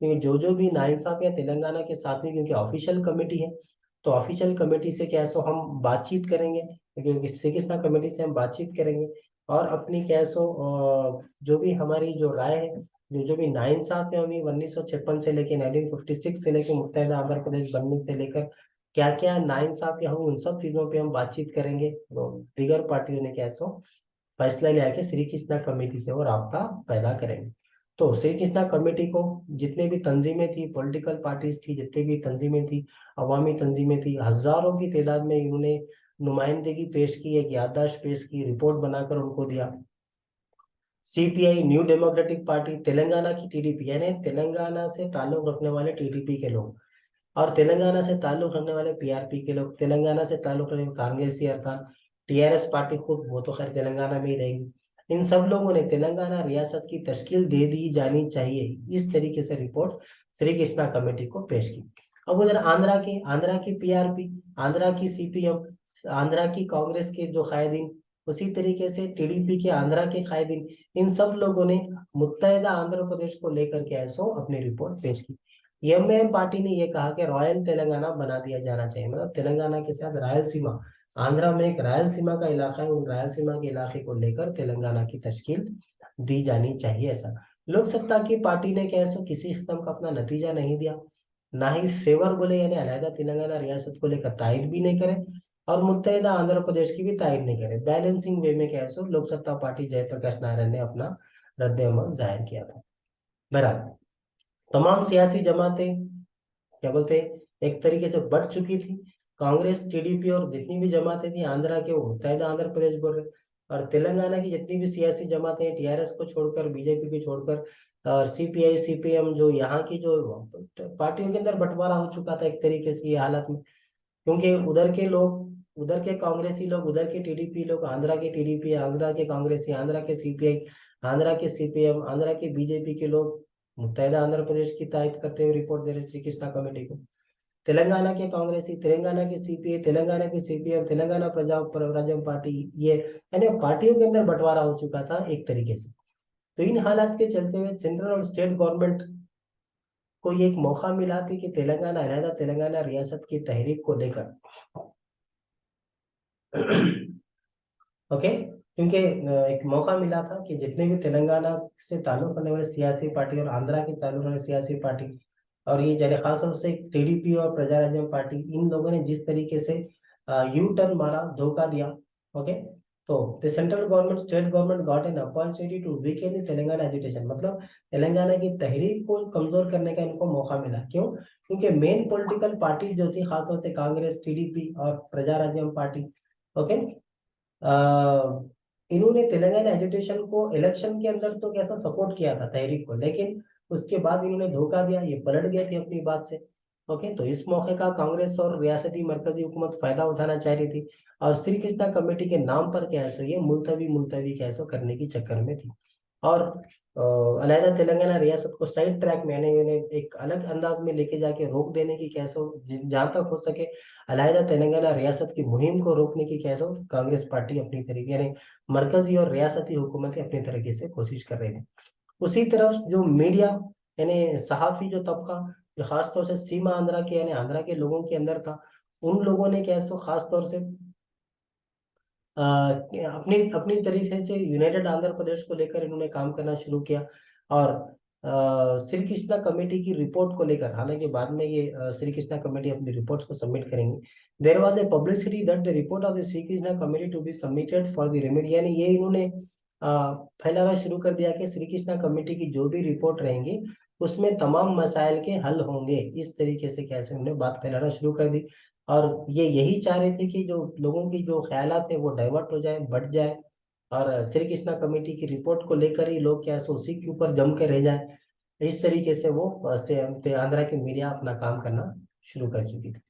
क्योंकि जो भी नाइंसाफियां तेलंगाना के साथ में, क्योंकि ऑफिशियल कमेटी है, तो ऑफिशियल कमेटी से कैसो हम बातचीत करेंगे, क्योंकि श्री कृष्णा कमेटी से हम बातचीत करेंगे और अपनी कैसो जो भी हमारी जो राय है, जो भी नाइंसाफ है, हमें 1956 से लेकर 1956 से लेकर मुत्तहिदा आंध्र प्रदेश बनने से लेकर क्या क्या नाइंसाफी हम, उन सब चीजों पे हम बातचीत करेंगे। तो दीगर पार्टियों ने कैसो फैसला लिया कि श्री कृष्णा कमेटी से वो राब्ता पैदा करेंगे। तो श्री कृष्णा कमेटी को जितने भी तंजीमें थी, पॉलिटिकल पार्टीज थी, जितनी भी तंजीमें थी, अवामी तंजीमें थी, हजारों की तादाद में इन्होंने नुमाइंदगी पेश की, एक याददाश्त पेश की, रिपोर्ट बनाकर उनको दिया। CPI new democratic party, Telangana की टीडीपी, यानी तेलंगाना से ताल्लुक रखने वाले टीडीपी के लोग, और तेलंगाना से ताल्लुक रखने वाले पीआरपी के लोग, तेलंगाना से ताल्लुक रखने वाले कांग्रेसी अरकान, टीआरएस पार्टी खुद, वो तो खैर तेलंगाना में ही रहेगी। इन सब लोगों ने तेलंगाना रियासत की तश्कील दे दी जानी चाहिए, इस तरीके से रिपोर्ट श्री कृष्णा कमेटी को पेश की। अब उधर आंध्रा की पीआरपी, आंध्रा की सीपीएम, आंध्रा की कांग्रेस के जो कायदीन, उसी तरीके से टीडीपी के आंध्रा के कायदीन, इन सब लोगों ने मुत्तहिदा आंध्र प्रदेश को लेकर के ऐसो अपनी रिपोर्ट पेश की। एमएम पार्टी ने यह कहा कि रॉयल तेलंगाना बना दिया जाना चाहिए, मतलब तेलंगाना के साथ रायलसीमा, आंध्रा में एक रायलसीमा का इलाका है, उन रायलसीमा के इलाके को लेकर तेलंगाना की तश्कील दी जानी चाहिए। ऐसा लोक सत्ता की पार्टी ने कैसे किसी किस्म का अपना नतीजा नहीं दिया, ना ही फेवर बोले, यानी अलहदा तेलंगाना रियासत को लेकर तायद भी नहीं करे और मुत्तहिदा आंध्र प्रदेश की भी तायद नहीं करे। बैलेंसिंग वे में कैसे लोक सत्ता पार्टी जयप्रकाश नारायण ने अपना रद्द-ए-अमल जाहिर किया था। बहरहाल तमाम सियासी जमातें क्या बोलते हैं, एक तरीके से बढ़ चुकी थी। कांग्रेस, टीडीपी और जितनी भी जमातें थी आंध्रा के, वो मुत्तहिदा आंध्र प्रदेश बोल रहे, और तेलंगाना की जितनी भी सियासी जमातें हैं, टीआरएस को छोड़कर, बीजेपी को छोड़कर, और सीपीआई, सीपीएम, जो यहाँ की जो पार्टियों के अंदर बंटवारा हो चुका था एक तरीके से ये हालत में, क्योंकि उधर के लोग, उधर के कांग्रेसी लोग, उधर के टीडीपी लोग, आंध्रा के टीडीपी, आंध्रा के कांग्रेसी, आंध्रा के सीपीआई, आंध्रा के सीपीएम, आंध्रा के बीजेपी के लोग मुत्तहिदा आंध्र प्रदेश की तायद करते हुए रिपोर्ट दे रहे श्री कृष्णा कमेटी को। तेलंगाना के कांग्रेसी, तेलंगाना के सीपीआई, तेलंगाना के सीपीएम, तेलंगाना प्रजा प्रजाम पार्टी, ये यानी पार्टियों के अंदर बंटवारा हो चुका था एक तरीके से। तो इन हालात के चलते हुए सेंट्रल और स्टेट गवर्नमेंट को ये एक मौका मिला थी कि तेलंगाना, अलहदा तेलंगाना रियासत की तहरीक को लेकर ओके, क्योंकि एक मौका मिला था कि जितने भी तेलंगाना से ताल्लुक रखने वाले सियासी पार्टी और आंध्रा के ताल्लुक रखने वाले सियासी पार्टी, और ये जैसे खासतौर से टीडीपी और प्रजाराज्यम पार्टी, इन लोगों ने जिस तरीके से यू टर्न मारा, धोखा दिया, ओके, तो the central government, state government got an opportunity to weaken the Telangana agitation, मतलब तेलंगाना की तहरीक को कमजोर करने का इनको मौका मिला। क्यों? क्योंकि मेन पॉलिटिकल पार्टी जो थी, खासतौर से कांग्रेस, टीडीपी और प्रजाराज्यम पार्टी, ओके, इन्होंने तेलंगाना एजुटेशन को इलेक्शन के अंदर तो कैसा सपोर्ट किया था तहरीक को, लेकिन उसके बाद इन्होंने धोखा दिया, ये पलट गए थे अपनी बात से। ओके, तो इस मौके का कांग्रेस और रियासती मरकजी हुकूमत फायदा उठाना चाह रही थी, और श्री कृष्णा कमेटी के नाम पर क्या है सो ये मुलतवी मुलतवी क्या है सो करने की चक्कर में थी। और अलहदा तेलंगाना रियासत को साइड ट्रैक में, यानी एक अलग अंदाज में लेके जाके रोक देने की क्या है सो, जहां तक हो सके अलहदा तेलंगाना रियासत की मुहिम को रोकने की क्या है सो कांग्रेस पार्टी अपनी तरीके, यानी मरकजी और रियासती हुकूमतें अपनी तरीके से कोशिश कर रही थी। उसी तरफ जो मीडिया, यानी सहाफी जो तबका, जो खासतौर से सीमा आंध्रा के, यानी आंध्रा के लोगों के अंदर था, उन लोगों ने क्या है सो खासतौर से अपनी अपनी तरीके से यूनाइटेड आंध्र प्रदेश को लेकर इन्होंने काम करना शुरू किया। और श्री कृष्णा कमेटी की रिपोर्ट को लेकर, हालांकि बाद में ये श्री कृष्णा कमेटी अपनी रिपोर्ट्स को सबमिट करेंगी, there was a publicity that the report of the Shri Krishna committee to be submitted for the remedy, यानी ये इन्होंने फैलाना शुरू कर दिया कि श्री कृष्णा कमेटी की जो भी रिपोर्ट रहेंगी उसमें तमाम मसाइल के हल होंगे, इस तरीके से कैसे उन्होंने बात फैलाना शुरू कर दी। और ये यही चाह रहे थे कि जो लोगों की जो ख्यालात है वो डाइवर्ट हो जाए, बढ़ जाए, और श्री कृष्णा कमेटी की रिपोर्ट को लेकर ही लोग क्या है सो उसी के ऊपर जम के रह जाए। इस तरीके से वो आंध्रा की मीडिया अपना काम करना शुरू कर चुकी थी।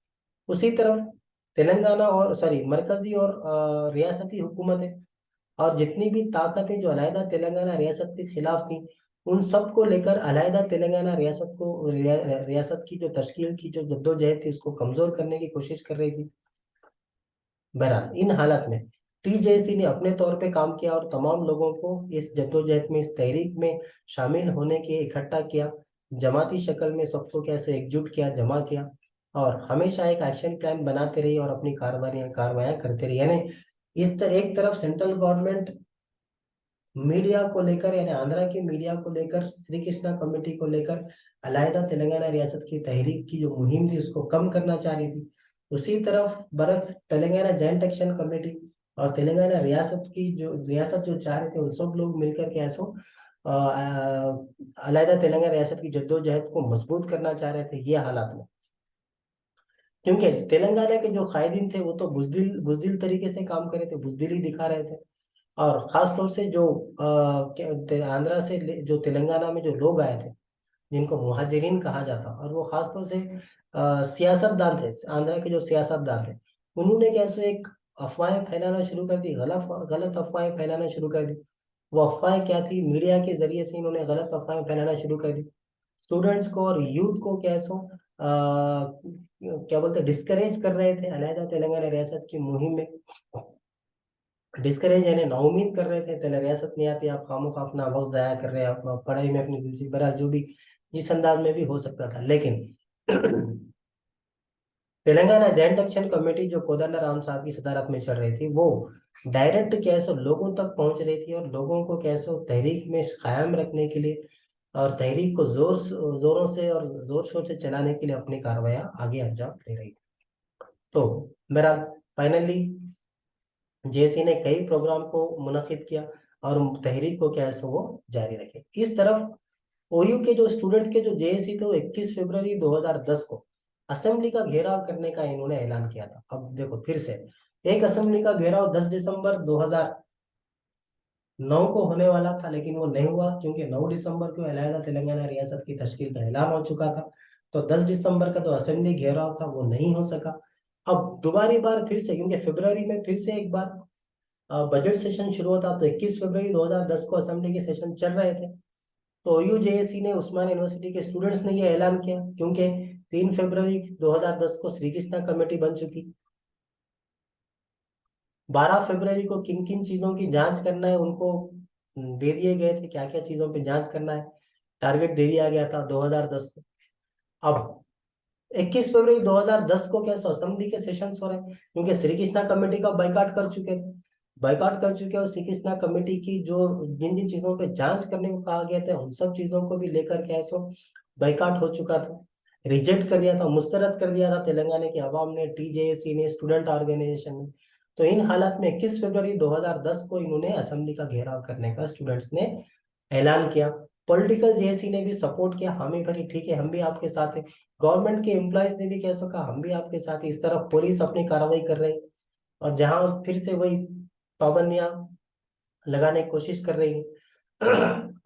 उसी तरफ तेलंगाना और सॉरी मरकजी और रियासती हुकूमतें और जितनी भी ताकतें जो अलहदा तेलंगाना रियासत के खिलाफ थी, उन सब को लेकर अलहदा तेलंगाना रियासत को, रियासत की जो तश्कील की जो जद्दोजहद थी उसको कमजोर करने की कोशिश कर रही थी। बहरहाल इन हालत में टीजेसी ने अपने तौर पे काम किया और तमाम लोगों को इस जद्दोजहद में, इस तहरीक में शामिल होने के इकट्ठा किया, जमाती शक्ल में सबको कैसे एकजुट किया, जमा किया, और हमेशा एक एक्शन प्लान बनाते रही और अपनी कार्रवाइयां करते रही। यानी एक तरफ सेंट्रल गवर्नमेंट मीडिया को लेकर, यानी आंध्रा की मीडिया को लेकर, श्री कृष्णा कमेटी को लेकर, अलहदा तेलंगाना रियासत की तहरीक की जो मुहिम थी उसको कम करना चाह रही थी। उसी तरफ बरक्स तेलंगाना जॉइंट एक्शन कमेटी और तेलंगाना रियासत जो चाह रहे थे, उन सब लोग मिलकर के ऐसो अलहदा तेलंगाना रियासत की जद्दोजहद को मजबूत करना चाह रहे थे ये हालात में। क्योंकि तेलंगाना के जो कायदीन थे वो तो बुजदिल बुजदिल तरीके से काम कर रहे थे, बुजदिली दिखा रहे थे। और खास तौर से जो आंध्रा से जो तेलंगाना में जो लोग आए थे, जिनको मुहाजिरीन कहा जाता, और वो खास तौर से सियासतदान थे, आंध्रा के जो सियासतदान थे, उन्होंने कैसे एक अफवाहें फैलाना शुरू कर दी, गलत गलत अफवाहें फैलाना शुरू कर दी। वो अफवाहें क्या थी? मीडिया के जरिए से इन्होंने गलत अफवाहें फैलाना शुरू कर दी। स्टूडेंट्स को और यूथ को कैसो क्या बोलते डिस्करेज कर रहे थे अलहदा तेलंगाना रियासत की मुहिम में, डिस्करेज यानी नाउमीद कर रहे थे, तेरे रियासत नहीं आती, आप खामों का अपना वक्त जाया कर रहे हैं, आप पढ़ाई में अपनी दिलचस्पी, बरा जो भी जिस अंदाज में भी हो सकता था। लेकिन तेलंगाना जॉइंट एक्शन कमेटी जो कोदंडा राम साहब की सदारत में चल रही थी, वो डायरेक्ट कैसे लोगों तक पहुंच रही थी, और लोगों को कैसे तहरीक में कायम रखने के लिए और तहरीक को जोरों से और जोर शोर से चलाने के लिए अपनी कार्रवाई आगे अंजाम दे रही थी। तो मेरा फाइनली जेएसी ने कई प्रोग्राम को मुनक्किद किया, और तहरीक को क्या है सो वो जारी रखे। इस तरफ ओयू के जो स्टूडेंट के जो जेएसी थे वो 21 फरवरी 2010 को असेंबली का घेराव करने का इन्होंने ऐलान किया था। अब देखो फिर से एक असेंबली का घेराव 10 दिसंबर 2009 को होने वाला था, लेकिन वो नहीं हुआ क्योंकि 9 दिसंबर को अलहदा तेलंगाना रियासत की तश्कील का ऐलान हो चुका था। तो 10 दिसंबर का जो असेंबली घेराव था वो नहीं हो सका। अब दोबारी बार फिर से, क्योंकि फरवरी में फिर से एक बार बजट सेशन शुरू होता, तो 21 फरवरी 2010 को असेंबली के सेशन चल रहे थे। तो OUJSC ने, उस्मान यूनिवर्सिटी के स्टूडेंट्स ने ये ऐलान किया, क्योंकि 3 फरवरी 2010 को श्री कृष्णा कमेटी बन चुकी। 12 फरवरी को किन किन चीजों की जांच करना है उनको दे दिए गए थे, क्या क्या चीजों पे जांच करना है, टारगेट दे दिया गया था 2010 को। अब 21 फरवरी 2010 को क्या असेंबली के सेशंस हो रहे हैं, क्योंकि श्री कृष्णा कमेटी का बाइकाट कर चुके थे। बाइकाट कर चुके और श्री कृष्णा कमेटी की जो जिन जिन चीजों पे जांच करने को कहा गया था उन सब चीजों को भी लेकर के ऐसो बाइकाट हो चुका था, रिजेक्ट कर दिया था, मुस्तरद कर दिया था तेलंगाना की आवाम ने, TJSC ने, स्टूडेंट ऑर्गेनाइजेशन ने। तो इन हालात में 21 फरवरी 2010 को इन्होंने असेंबली का घेराव करने का स्टूडेंट्स ने ऐलान किया। पॉलिटिकल जेएसी ने भी सपोर्ट किया, हामी भरी ठीक है हम भी आपके साथ हैं। गवर्नमेंट के एम्प्लॉयज ने भी कैसे कहा हम भी आपके साथ हैं। इस तरफ पुलिस अपनी कार्रवाई कर रही और जहां फिर से वही पाबंदियां लगाने की कोशिश कर रही है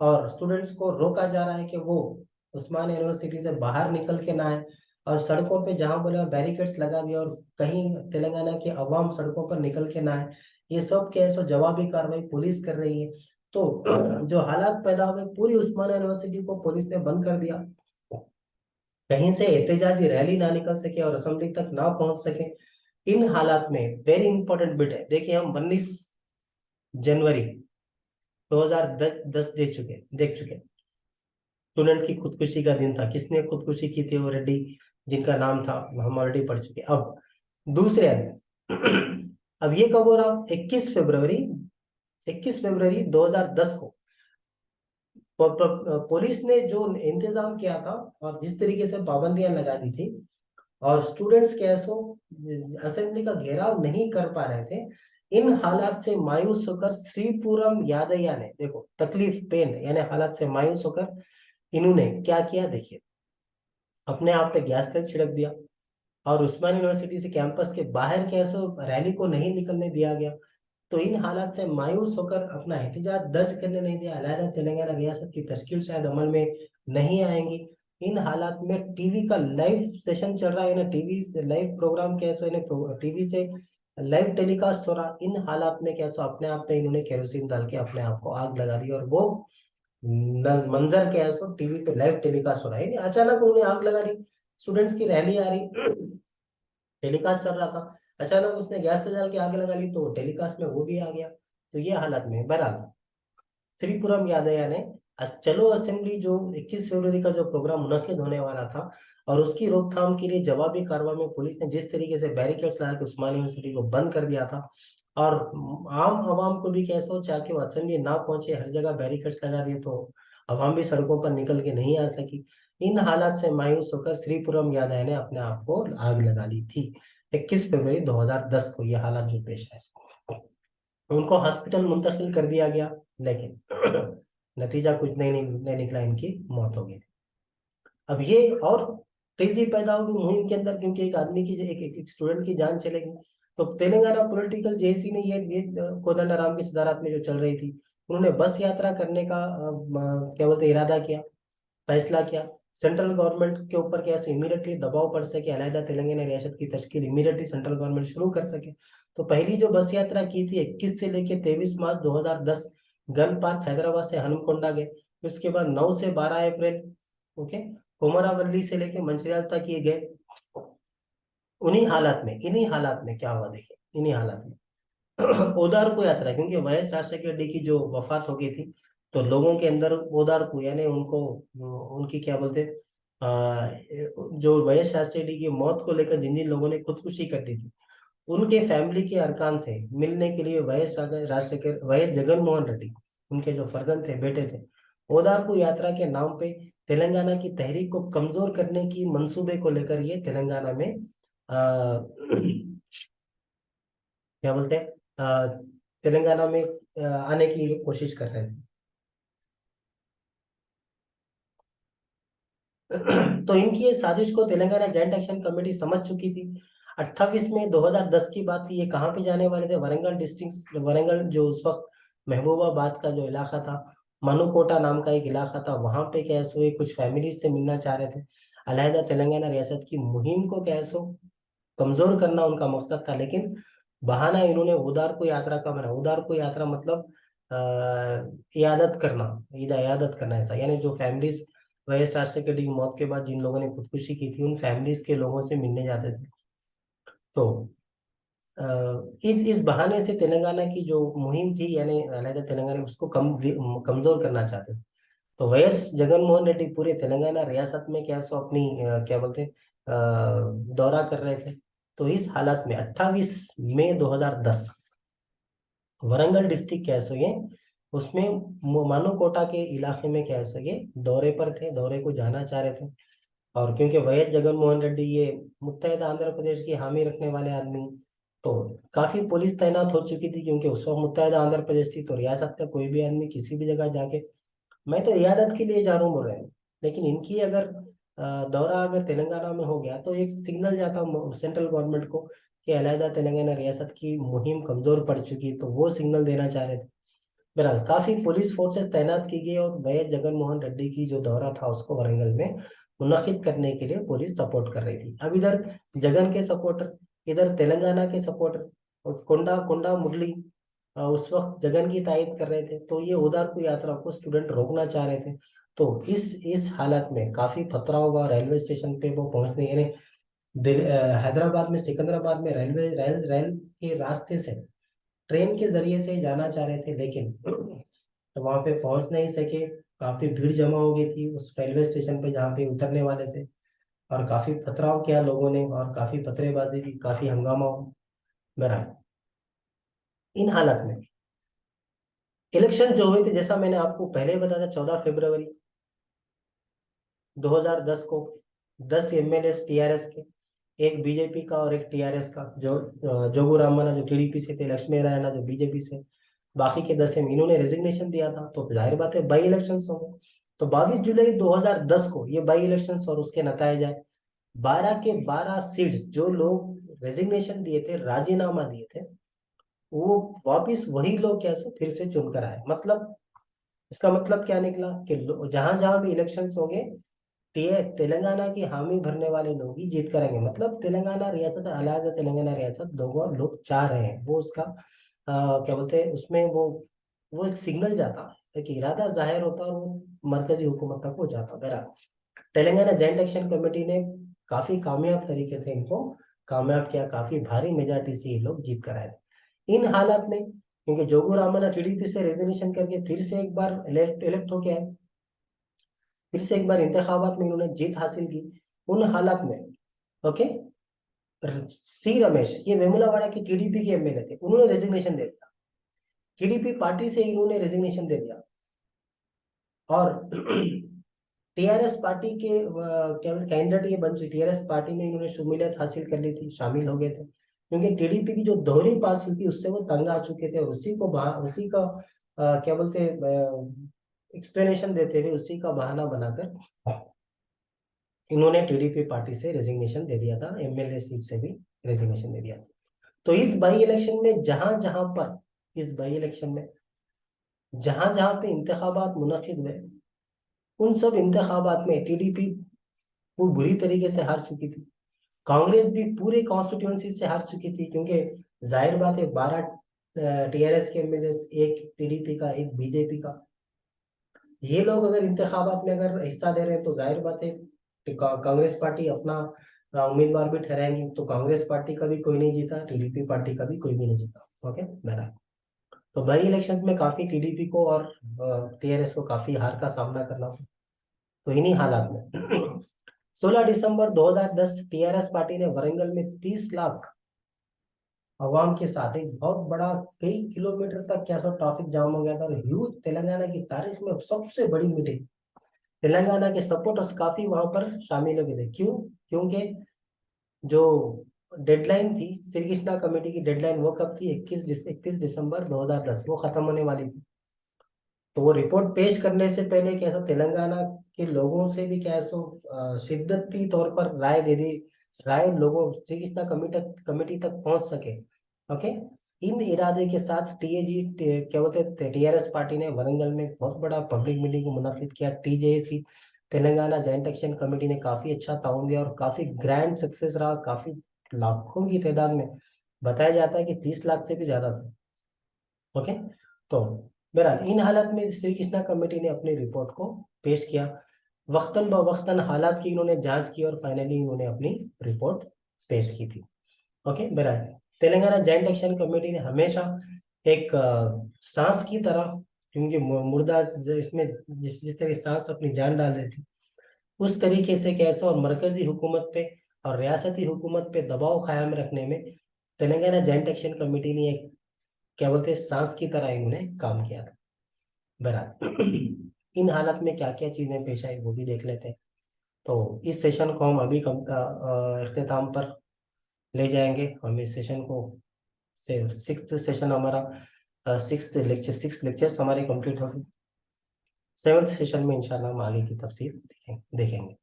और स्टूडेंट्स को रोका जा रहा है कि वो उस्मान यूनिवर्सिटी से बाहर निकल के ना आए, और सड़कों पे जहां बोले बैरिकेड्स लगा दिए और कहीं तेलंगाना की आवाम सड़कों पर निकल के ना आए। ये सब क्या है सो जवाबी कार्रवाई पुलिस कर रही है। तो जो हालात पैदा हो गए, पूरी उस्मान यूनिवर्सिटी को पुलिस ने बंद कर दिया, कहीं से एहतजाजी रैली ना निकल सके और असेंबली तक ना पहुंच सके। इन हालात में वेरी इंपॉर्टेंट बिट है, देखिए हम 19 जनवरी 2010 देख चुके। स्टूडेंट की खुदकुशी का दिन था, किसने खुदकुशी की थी? वो रेड्डी जिनका नाम था हम ऑलरेडी पढ़ चुके। अब दूसरे अब ये कब हो रहा? 21 फरवरी 2010 को पुलिस ने जो इंतजाम किया था और जिस तरीके से पाबंदियां लगा दी थी और स्टूडेंट्स कैसो असेंबली का घेराव नहीं कर पा रहे थे, इन हालात से मायूस होकर श्रीपुरम यादैया ने, देखो तकलीफ पेन यानी हालात से मायूस होकर इन्होंने क्या किया, देखिए अपने आप पे गैस तेल छिड़क दिया और उस्मान यूनिवर्सिटी से कैंपस के बाहर कैसे रैली को नहीं निकलने दिया गया। तो इन हालात से मायूस होकर अपना एहतजाज दर्ज करने नहीं दिया, अलहदा तेलंगाना रियासत की तश्कील शायद अमल में नहीं आएंगी। इन हालात में टीवी का लाइव सेशन चल रहा है ना, टीवी लाइव प्रोग्राम कैसे टीवी से लाइव टेलीकास्ट हो रहा। इन हालात में कैसे अपने आप पे इन्होंने केरोसिन डाल के अपने आप को आग लगा दी और वो मंजर क्या है सो टीवी पे लाइव टेलीकास्ट हो रहा है, अचानक उन्हें आग लगा दी। स्टूडेंट्स की रैली आ रही, टेलीकास्ट चल रहा था, अचानक उसने गैस से डाल के आग लगा ली तो टेलीकास्ट में वो भी आ गया। तो ये हालत में बहरहाल श्रीपुरम यादव ने चलो असेंबली जो 21 फरवरी का जो प्रोग्राम मुनक्किद होने वाला था और उसकी रोकथाम के लिए जवाबी कार्रवाई में पुलिस ने जिस तरीके से बैरिकेड्स लगा के उस्मानी यूनिवर्सिटी को बंद कर दिया था और आम आवाम को भी कैसे हो चाहे कि वो असेंबली ना पहुंचे, हर जगह बैरिकेड्स लगा दिए तो आवाम भी सड़कों पर निकल के नहीं आ सकी। इन हालात से मायूस होकर श्रीपुरम यादव ने अपने आप को आग लगा ली थी 21 फरवरी 2010 को। ये हालात जो पेश है, उनको हॉस्पिटल मुंतकिल कर दिया गया, लेकिन नतीजा कुछ नहीं निकला, इनकी मौत हो गई। अब ये और तेजी पैदा होगी मुहिम के अंदर, क्योंकि एक आदमी की एक स्टूडेंट की जान चलेगी। तो तेलंगाना पॉलिटिकल जेएसी ने ये कोदंडाराम की सदारत में जो चल रही थी, उन्होंने बस यात्रा करने का क्या बोलते इरादा किया, फैसला किया। सेंट्रल गवर्नमेंट के ऊपर कैसे इमीडिएटली दबाव पड़ सके, अलहदा तेलंगाना रियासत की तश्कील इमीडिएटली सेंट्रल गवर्नमेंट शुरू कर सके। तो पहली जो बस यात्रा की थी 21 से लेके 23 मार्च 2010 गन पार्क हैदराबाद से हनुमकोंडा गए। उसके बाद 9 से 12 अप्रैल ओके कोमरावल्ली से लेके मंचिरियाल तक ये गए। इन्हीं हालात में क्या हुआ, देखिए इन्हीं हालात में ओदार को यात्रा, क्योंकि वैएस राजशेखर रेड्डी की जो वफात हो गई थी तो लोगों के अंदर ओदार को यानी उनको उनकी क्या बोलते जो वैएस राजशेखर रेड्डी की मौत को लेकर जिन जिन लोगों ने खुदकुशी कर दी थी उनके फैमिली के अरकान से मिलने के लिए वैएस जगन मोहन रेड्डी, उनके जो फर्जंद थे, बेटे थे, ओदारपुर यात्रा के नाम पे तेलंगाना की तहरीक को कमजोर करने की मंसूबे को लेकर ये तेलंगाना में क्या बोलते हैं तेलंगाना में आने की कोशिश कर रहे थे। तो इनकी ये साजिश को तेलंगाना जॉइंट एक्शन कमेटी समझ चुकी थी। 28 मई 2010 की बात थी। ये कहाँ पे जाने वाले थे? वरंगल डिस्ट्रिक्ट, वरंगल जो उस वक्त महबूबाबाद का जो इलाका था, मनुकोटा नाम का एक इलाका था, वहां पे क्या है सो ये कुछ फैमिलीज से मिलना चाह रहे थे। अलहदा तेलंगाना रियासत की मुहिम को क्या है सो कमजोर करना उनका मकसद था। लेकिन बहाना इन्होंने उदारपुर यात्रा का बना। उदारपुर यात्रा मतलब इयादत करना, ईद इयादत करना ऐसा, यानी जो फैमिलीज वैएस राजशेखर रेड्डी की मौत के बाद जिन लोगों ने खुदकुशी की थी, उन फैमिलीज के लोगों से मिलने जाते थे। तो अ, इस बहाने से तेलंगाना की जो मुहिम थी, यानी अलहदा तेलंगाना, उसको कमजोर करना चाहते थे। तो वैएस जगनमोहन रेड्डी पूरे तेलंगाना रियासत में क्या सो अपनी क्या बोलते दौरा कर रहे थे। तो इस हालत में 28 मई 2010 वरंगल डिस्ट्रिक्ट क्या है सो ये उसमें मानोकोटा के इलाके में क्या है सो ये दौरे पर थे, दौरे को जाना चाह रहे थे। और क्योंकि वैएस जगनमोहन रेड्डी ये मुत्तहिदा आंध्र प्रदेश की हामी रखने वाले आदमी, तो काफी पुलिस तैनात हो चुकी थी, क्योंकि उस वक्त मुत्तहिदा आंध्र प्रदेश थी। तो रियासत का कोई भी आदमी किसी भी जगह जाके, मैं तो इयादत के लिए जा रहा हूँ बोल रहे हैं, लेकिन इनकी अगर दौरा अगर तेलंगाना में हो गया तो एक सिग्नल जाता सेंट्रल गवर्नमेंट को कि अलहदा तेलंगाना रियासत की मुहिम कमजोर पड़ चुकी, तो वो सिग्नल देना चाह रहे थे। बहरहाल काफी पुलिस फोर्सेस तैनात की गई, और वैएस जगनमोहन रेड्डी की जो दौरा था उसको वरंगल में मुनक्किद करने के लिए पुलिस सपोर्ट कर रही थी। अब इधर जगन के सपोर्टर, इधर तेलंगाना के सपोर्टर, और कोंडा कोंडा मुरली उस वक्त जगन की तायद कर रहे थे। तो ये उदारपुर यात्रा को स्टूडेंट रोकना चाह रहे थे। तो इस हालत में काफी पथराव हुआ रेलवे स्टेशन पे। वो पहुंचने, यानी हैदराबाद में, सिकंदराबाद में रेलवे रेल रेल के रास्ते से ट्रेन के जरिए से जाना चाह रहे थे, लेकिन तो वहां पे पहुंच नहीं सके। काफी भीड़ जमा हो गई थी उस रेलवे स्टेशन पे जहाँ पे उतरने वाले थे, और काफी पथराव किया लोगों ने, और काफी पथरेबाजी भी, काफी हंगामा हुआ। बहरहाल इन हालत में इलेक्शन जो हुए थे, जैसा मैंने आपको पहले बताया था, 14 फरवरी 2010 को 10 एमएलए टीआरएस के, एक बीजेपी का और एक टीआरएस का, जो जोगू रामन्ना जो टीडीपी से थे, लक्ष्मी नारायण जो बीजेपी से, बाकी के 10 इन्होंने रेजिग्नेशन दिया था। तो जाहिर बात है बाई इलेक्शन हो गए। तो 22 जुलाई 2010 को ये बाई इलेक्शन और उसके नतीजे आए। 12 के 12 सीट्स जो लोग रेजिग्नेशन दिए थे, राजीनामा दिए थे, वो वापिस वही लोग कैसे फिर से चुनकर आए। मतलब इसका मतलब क्या निकला कि जहां जहां भी इलेक्शन होंगे, तेलंगाना की हामी भरने वाले लोग ही जीत करेंगे। मतलब तेलंगाना रियासत, अलग तेलंगाना रियासत लोग लोग चाह रहे हैं, वो उसका क्या बोलते हैं उसमें वो एक सिग्नल जाता है, एक इरादा जाहिर होता है, और वो मरकजी हुकूमत तक हो जाता है। बहरहाल तेलंगाना जॉइंट एक्शन कमेटी ने काफी कामयाब तरीके से इनको कामयाब किया, काफी भारी मेजॉरिटी से ये लोग जीत कर आए थे। इन हालात में क्योंकि जोगू रामन्ना टीडीपी से रेजिग्नेशन करके फिर से एक बार इलेक्ट होके आए, फिर से एक बार इंतखाबात में इन्होंने जीत हासिल की। उन हालात में ओके, सी रमेश ये वेमुलावाड़ा की टीडीपी के एमएलए थे, उन्होंने रेजिग्नेशन दे दिया। टीडीपी पार्टी से इन्होंने रेजिग्नेशन दे दिया, और टीआरएस पार्टी के क्या कैंडिडेट ये बन चुके। टीआरएस पार्टी में इन्होंने शमूलियत हासिल कर ली थी, शामिल हो गए थे, क्योंकि टीडीपी की जो दोहरी पार्टी थी उससे वो तंग आ चुके थे, और उसी का क्या बोलते एक्सप्लेनेशन देते हुए, उसी का बहाना बनाकर इन्होंने टीडीपी पार्टी से रेजिग्नेशन दे दिया था, एमएलए सीट से भी रेजिग्नेशन दे दिया था। तो इस बाई इलेक्शन में जहां जहां पर इस बाई इलेक्शन में जहां जहां पे इंतखाबात मुनक्किद हुए, उन सब इंतखाबात में टीडीपी वो बुरी तरीके से हार चुकी थी। कांग्रेस भी पूरे कॉन्स्टिट्यूंसी से हार चुकी थी, क्योंकि जाहिर बात है 12 टीआरएस के एमएलए, एक टीडीपी का, एक बीजेपी का, ये लोग अगर इंतखाबात में अगर हिस्सा दे रहे हैं, तो जाहिर बात है कि कांग्रेस पार्टी अपना उम्मीदवार भी ठहराएंगी। तो कांग्रेस पार्टी का भी कोई नहीं जीता, टीडीपी पार्टी का भी कोई भी नहीं जीता। ओके बहरहाल, तो बाई इलेक्शन में काफी टीडीपी को और टीआरएस को काफी हार का सामना करना पड़ा। तो इन्हीं हालात में 16 दिसंबर 2010 टीआरएस पार्टी ने वरंगल में 30 लाख अवाम के साथ एक बहुत बड़ा, कई किलोमीटर तक क्या सो ट्रैफिक जाम हो गया था, और ह्यूज तेलंगाना की तारीख में सबसे बड़ी मीटिंग। तेलंगाना के सपोर्टर्स काफी वहां पर शामिल हो गए थे। क्यों? क्योंकि जो डेडलाइन थी श्री कृष्णा कमेटी की, डेडलाइन वो कब थी? 31 दिसंबर 2010, वो खत्म होने वाली थी। तो वो रिपोर्ट पेश करने से पहले कैसा तेलंगाना के लोगों से भी क्या है सो शिद्दती तौर पर राय दे दी, राय लोगों श्री कृष्णा कमेटी तक पहुंच सके। ओके। इन इरादे के साथ टीएजी, क्या बोलते हैं, टीआरएस पार्टी ने वरंगल में बहुत बड़ा पब्लिक मीटिंग को मुनाफिद किया। टीजेएसी, तेलंगाना जॉइंट एक्शन कमेटी ने काफी अच्छा ताउन दिया और काफी ग्रैंड सक्सेस रहा, काफी लाखों की तादाद में, बताया जाता है कि 30 लाख से भी ज्यादा था। ओके। तो बहरहाल इन हालत में श्री कृष्णा कमेटी ने अपनी रिपोर्ट को पेश किया। वक्तन ब वक्तन हालात की इन्होंने जांच की और फाइनली इन्होंने अपनी रिपोर्ट पेश की थी। ओके। बहरहाल तेलंगाना जॉइंट एक्शन कमेटी ने हमेशा एक सांस की तरह, क्योंकि मुर्दा इसमें जिस जिस तरह सांस अपनी जान डाल देती, उस तरीके से कैसे और मरकजी हुकूमत पे और रियासती हुकूमत पे दबाव कायम रखने में तेलंगाना जॉइंट एक्शन कमेटी ने एक, क्या बोलते हैं, सांस की तरह इन्होंने काम किया था। बहरहाल इन हालत में क्या क्या चीजें पेश आई वो भी देख लेते हैं। तो इस सेशन को हम अभी इख्तिताम पर ले जाएंगे। हम इस सेशन को से सिक्स्थ सेशन हमारा, सिक्स लेक्चर्स हमारे कंप्लीट हो गए। सेवन्थ सेशन में इंशाल्लाह हम आगे की तफसील देखेंगे।